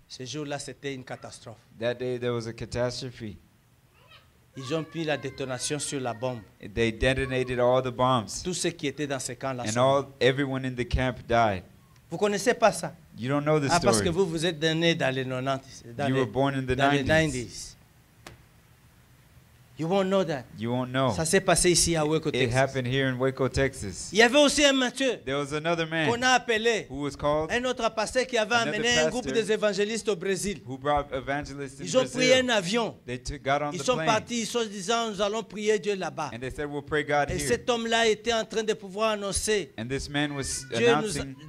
Ce jour-là, c'était une catastrophe. that day there was a catastrophe. Ils ont mis la détonation sur la bombe. They detonated all the bombs. Tous ceux qui étaient dans ce camp-là. And everyone in the camp died. Vous connaissez pas ça? You don't know the Ah, parce que story. vous êtes né dans les 90s. Dans You les, were born in the dans les 90s. 90s. You won't know that. You won't know. Ça s'est passé ici à Waco, It Texas. happened here in Waco, Texas. Il y avait aussi un monsieur There was another qu'on man a appelé who was called, un autre pasteur qui avait Another amené un groupe pastor des évangélistes au Brésil. who brought evangelists in Ils ont pris un Brazil. avion. They got on Ils the sont plane partis, ils sont disant nous allons prier Dieu là-bas. and they said, we'll pray God Et here. cet homme-là était en train de pouvoir annoncer And this man was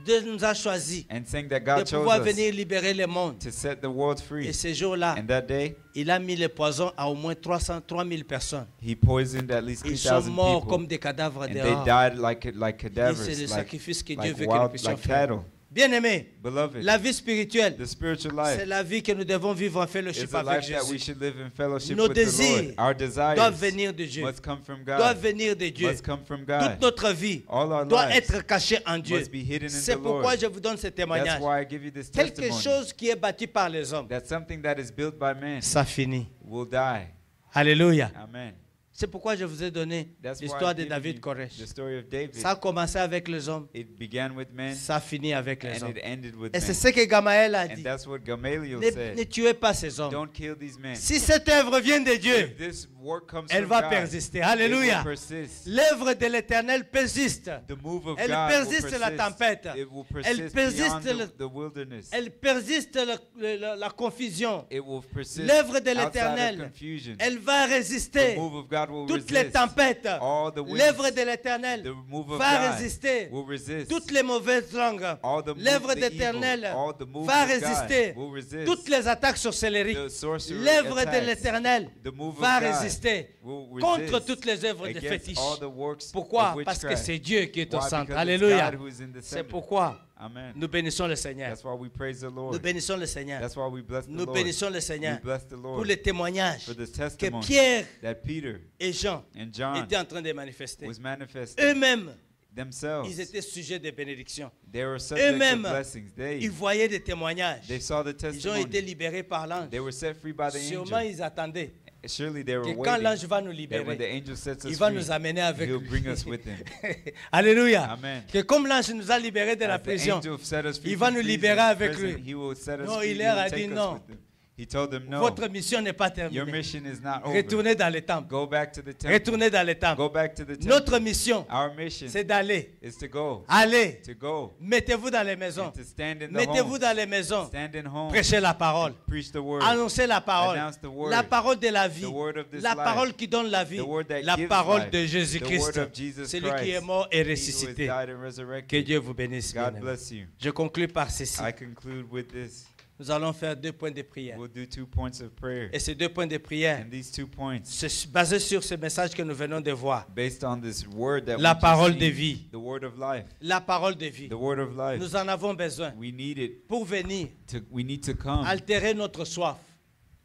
Dieu nous a choisis and saying that de God chose pouvoir us venir libérer le monde. to set the world Et free. ce jour-là, And that day, il a mis le poison à au moins 3000 personnes. he poisoned at least Ils sont 3,000 morts people. comme des cadavres And they dehors. died like Et cadavers, c'est le like sacrifice que Dieu like veut que nous wild, puissions like faire. cattle. Bien-aimés, Beloved, la vie spirituelle, the spiritual c'est life la vie que nous devons vivre en is fellowship a avec life that we Jésus. should live in fellowship Nos with the Lord. désirs Our doivent desires venir de Dieu. must come from Doivent God. venir de Dieu. Must come from Toute God. notre vie All our doit lives être cachée en Dieu. must be hidden in C'est the pourquoi Lord. je vous donne ce témoignage. That's why I give you this Quelque testimony. chose qui est bâti par les hommes, That something that is built by man ça finit. will die. Alléluia. Amen. C'est pourquoi je vous ai donné That's why l'histoire I've de given David you Koresh. the story of David. Ça a commencé avec les hommes, It began with men ça finit avec les and hommes. it ended with Et c'est men. ce que Gamaël a And dit. that's what Gamaliel Ne said. tuez pas ces hommes. Don't kill these men. Si cette œuvre vient de Dieu, If this work comes elle from va God, persister. it Alléluia. will persist. L'œuvre de l'Éternel persiste. The move of Elle God persiste will la persist. tempête. It will Elle persist persiste beyond the wilderness. Elle persiste la confusion. It will persist L'œuvre de outside of l'Éternel, confusion. elle va résister. The move of God will Toutes les resist. tempêtes, All the winds, l'œuvre de l'Éternel the move of va God résister. will resist. Toutes les mauvaises langues, All the l'œuvre the d'Éternel evil, all the moves va of God résister. will resist. Toutes les attaques sorcelleries, The sorcery l'œuvre de attacks, l'Éternel the move of va God résister will contre resist toutes les œuvres de against fétiches. all the works Pourquoi? of Parce que witchcraft. c'est Dieu qui est au Why? centre. Because Alléluia. it's God who is in the C'est center. pourquoi Amen. nous bénissons le Seigneur. That's why we praise the Nous Lord. bénissons le Seigneur. That's why we bless the Nous Lord. bénissons le Seigneur We bless the pour Lord les témoignages for this que testimony Pierre that Peter et Jean and John étaient en train de manifester. was manifesting Eux-mêmes, themselves. ils étaient sujets de bénédiction. They were subject to Eux-mêmes, blessings. Ils voyaient des témoignages. They saw the Ils ont été testimony. libérés par l'ange. They were set free by the Sûrement, angel. ils attendaient Surely they were que quand l'ange waiting va nous that when the libérer, angel sets il us va free, nous amener avec he'll lui. bring us with him. Alléluia. Amen. Que comme l'ange nous a libérés de la As the prison, angel set us free il va from nous prison, libérer avec prison, lui. he will set us Non, free, il he leur a will dit take us non. with him. He told them no. votre mission n'est pas Your terminée. mission is not over. Retournez dans les temples. Go back to the temple. Retournez dans les temples. Go back to the temple. Notre mission, Our mission c'est d'aller. is to go. Allez. To go. Mettez-vous dans les maisons. And to stand in the Mettez-vous homes. dans les maisons. Stand in homes. Prêchez la parole. Preach the word. Annoncez la parole. Announce the word. La parole de la vie. The word of this La life. parole qui donne la vie. The word that La gives parole life. de The Jésus-Christ. word of Jesus Celui qui est Christ. mort et He who has ressuscité. died and resurrected. Que Dieu vous bénisse. God bien-aimés. bless you. Je conclue par ceci. I conclude with this. Nous allons faire 2 points de prière. We'll do 2 points of prayer. Et ces 2 points de prière, And these 2 points, c'est basé sur ce message que nous venons de voir. based on this word that La we parole just de seen, vie. the word of life, La parole de vie. the word of life. Nous en avons besoin We need it. pour venir We need to come altérer notre soif.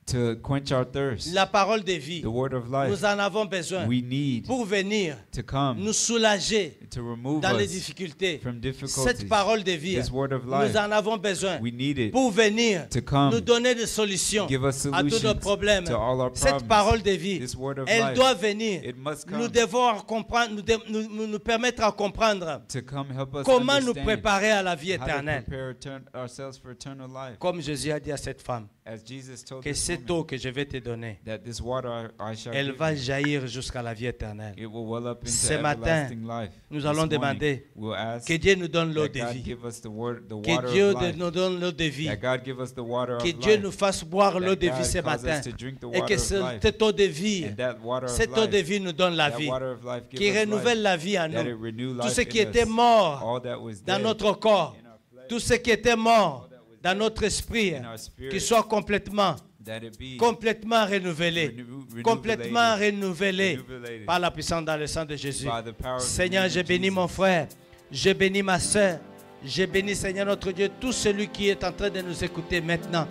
to quench our thirst. La parole de vie. The word of life. Nous en avons besoin We need pour venir to come nous soulager to remove dans les us difficultés. from Cette difficulties. parole de vie, This word of life. nous en avons besoin We need it pour venir to come, nous donner des solutions give us à tous nos solutions problèmes. to all our Cette problems. parole de vie, This word of elle life, doit venir. it must Nous come devons en comprendre, nous permettre à comprendre to come help us comment nous understand préparer à la vie how to éternelle. prepare ourselves for eternal life. Comme Jésus a dit à cette femme, as Jesus told que this cette woman, eau que je vais te donner, that this water I shall elle give va you, jaillir jusqu'à la vie éternelle. it will well up into Ce matin, everlasting life. nous This allons morning, demander we'll ask que Dieu nous donne l'eau that de God vie. give us the water Que Dieu of life. nous donne l'eau de vie. That God give us the water Que of Dieu life. nous fasse boire l'eau de That vie God ce cause matin. us to drink the Et que water of life. cette eau de vie, And that water of cette eau de life, vie nous donne la that vie. water of life give Qui us renouvelle life. la vie en That it nous. renew Tout life ce qui in était us. mort All that was dans dead notre corps, in our flesh, tout ce qui était mort dans notre esprit, in our spirit, qu'il soit complètement that it be renouvelé, complètement renouvelé par la puissance dans le sang de Jésus. by the power of the Seigneur, name je of bénis Jesus. mon frère, je bénis ma soeur, je bénis Seigneur notre Dieu, tout celui qui est en train de nous écouter maintenant.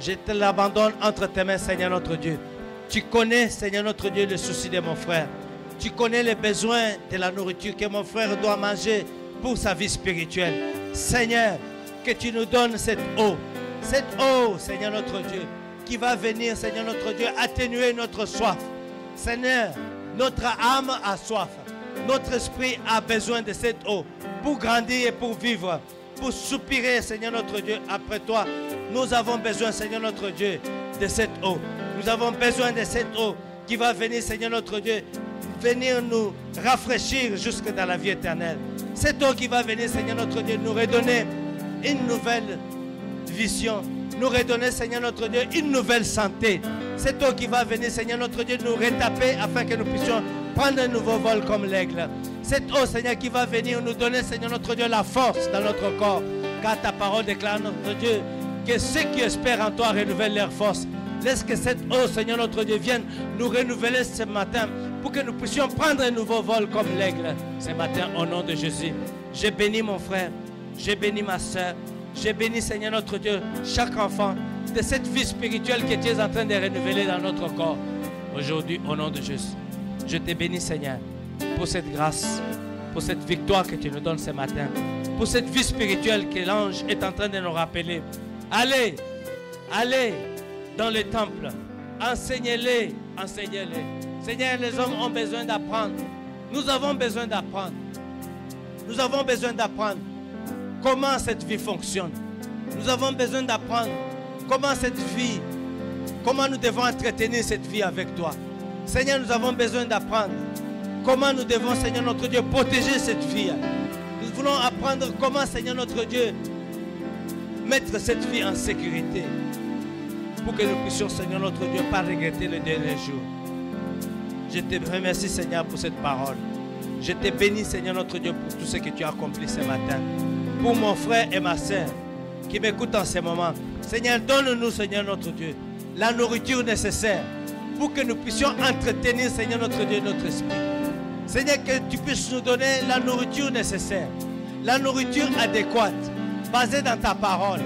Je te l'abandonne entre tes mains, Seigneur notre Dieu. Tu connais, Seigneur notre Dieu, le souci de mon frère. Tu connais les besoins de la nourriture que mon frère doit manger pour sa vie spirituelle. Seigneur, que tu nous donnes cette eau, Seigneur notre Dieu, qui va venir, Seigneur notre Dieu, atténuer notre soif. Seigneur, notre âme a soif. Notre esprit a besoin de cette eau pour grandir et pour vivre, pour soupirer, Seigneur notre Dieu, après toi. Nous avons besoin, Seigneur notre Dieu, de cette eau. Nous avons besoin de cette eau qui va venir, Seigneur notre Dieu, venir nous rafraîchir jusque dans la vie éternelle. Cette eau qui va venir, Seigneur notre Dieu, nous redonner une nouvelle vision, nous redonner, Seigneur notre Dieu, une nouvelle santé. Cette eau qui va venir, Seigneur notre Dieu, nous retaper afin que nous puissions prendre un nouveau vol comme l'aigle. Cette eau, Seigneur, qui va venir nous donner, Seigneur notre Dieu, la force dans notre corps. Car ta parole déclare, notre Dieu, que ceux qui espèrent en toi renouvellent leur force. Laisse que cette eau, Seigneur notre Dieu, vienne nous renouveler ce matin pour que nous puissions prendre un nouveau vol comme l'aigle ce matin au nom de Jésus. J'ai béni mon frère, j'ai béni ma soeur, j'ai béni, Seigneur notre Dieu, chaque enfant de cette vie spirituelle que tu es en train de renouveler dans notre corps. Aujourd'hui, au nom de Jésus, je te bénis, Seigneur, pour cette grâce, pour cette victoire que tu nous donnes ce matin, pour cette vie spirituelle que l'ange est en train de nous rappeler. Allez, allez dans les temples, enseignez-les, enseignez-les. Seigneur, les hommes ont besoin d'apprendre. Nous avons besoin d'apprendre. Nous avons besoin d'apprendre comment cette vie fonctionne. Nous avons besoin d'apprendre comment cette vie, comment nous devons entretenir cette vie avec toi. Seigneur, nous avons besoin d'apprendre comment nous devons, Seigneur notre Dieu, protéger cette vie. Nous voulons apprendre comment, Seigneur notre Dieu, mettre cette vie en sécurité pour que nous puissions, Seigneur notre Dieu, pas regretter le dernier jour. Je te remercie, Seigneur, pour cette parole. Je te bénis, Seigneur notre Dieu, pour tout ce que tu as accompli ce matin. Pour mon frère et ma soeur qui m'écoutent en ce moment. Seigneur, donne-nous, Seigneur notre Dieu, la nourriture nécessaire pour que nous puissions entretenir, Seigneur notre Dieu, notre esprit. Seigneur, que tu puisses nous donner la nourriture nécessaire, la nourriture adéquate, basée dans ta parole,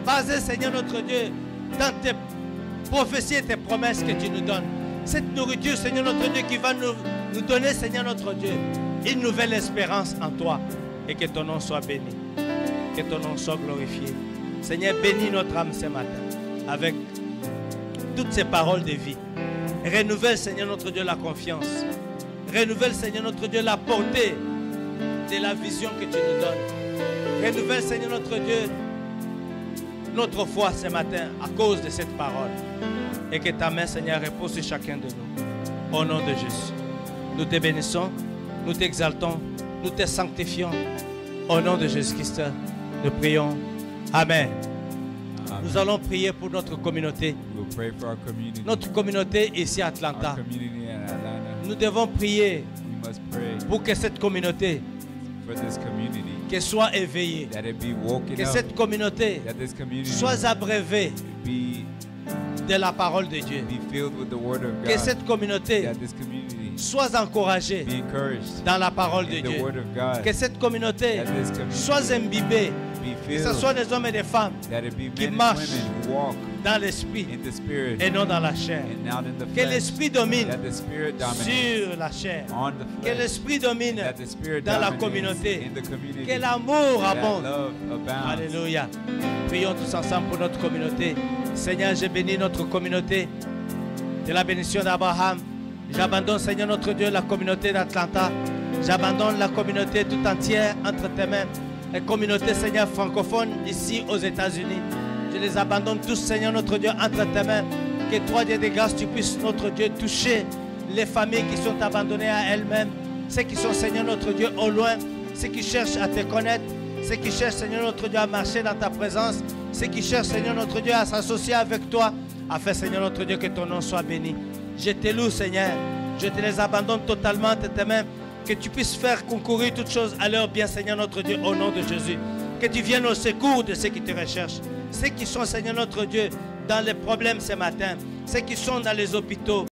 basée, Seigneur notre Dieu, dans tes prophéties et tes promesses que tu nous donnes. Cette nourriture, Seigneur notre Dieu, qui va nous donner, Seigneur notre Dieu, une nouvelle espérance en toi. Et que ton nom soit béni, que ton nom soit glorifié. Seigneur, bénis notre âme ce matin avec toutes ces paroles de vie. Renouvelle, Seigneur notre Dieu, la confiance. Renouvelle, Seigneur notre Dieu, la portée de la vision que tu nous donnes. Renouvelle, Seigneur notre Dieu, notre foi ce matin à cause de cette parole. Et que ta main, Seigneur, repose sur chacun de nous. Au nom de Jésus. Nous te bénissons, nous t'exaltons, nous te sanctifions. Au nom de Jésus-Christ, nous prions. Amen. Amen. Nous allons prier pour notre communauté. We'll pray for our community. Notre communauté ici à Atlanta. Our community in Atlanta. Nous devons prier We must pray pour que cette communauté for this community. qu'elle soit éveillée. That it be woken Que up. cette communauté That this community soit abreuvée be de la parole de Dieu. filled with the word of God. Que cette communauté That this community soit encouragée be encouraged dans la parole de in the Dieu. word of God. Que cette communauté That this community soit imbibée. be Que ce filled. soit des hommes et des femmes That it be qui men and marchent women who walk dans l'esprit in the spirit et non dans la chair. and not in the Que flesh. l'esprit domine That the spirit dominates sur la chair. on the Que flesh. l'esprit domine That the spirit dans la dominates communauté. in the community. Que l'amour That abonde. love abounds. Alléluia. Prions tous ensemble pour notre communauté. Seigneur, je bénis notre communauté de la bénédiction d'Abraham. J'abandonne, Seigneur notre Dieu, la communauté d'Atlanta. J'abandonne la communauté tout entière entre tes mains. La communauté, Seigneur, francophone ici aux États-Unis. Je les abandonne tous, Seigneur notre Dieu, entre tes mains. Que toi, Dieu de grâce, tu puisses, notre Dieu, toucher les familles qui sont abandonnées à elles-mêmes. Ceux qui sont, Seigneur notre Dieu, au loin. Ceux qui cherchent à te connaître. Ceux qui cherchent, Seigneur notre Dieu, à marcher dans ta présence. Ceux qui cherchent, Seigneur notre Dieu, à s'associer avec toi. Afin, Seigneur notre Dieu, que ton nom soit béni. Je te loue, Seigneur. Je te les abandonne totalement entre tes mains. Que tu puisses faire concourir toutes choses à leur bien, Seigneur notre Dieu, au nom de Jésus. Que tu viennes au secours de ceux qui te recherchent. Ceux qui sont, Seigneur notre Dieu, dans les problèmes ce matin. Ceux qui sont dans les hôpitaux.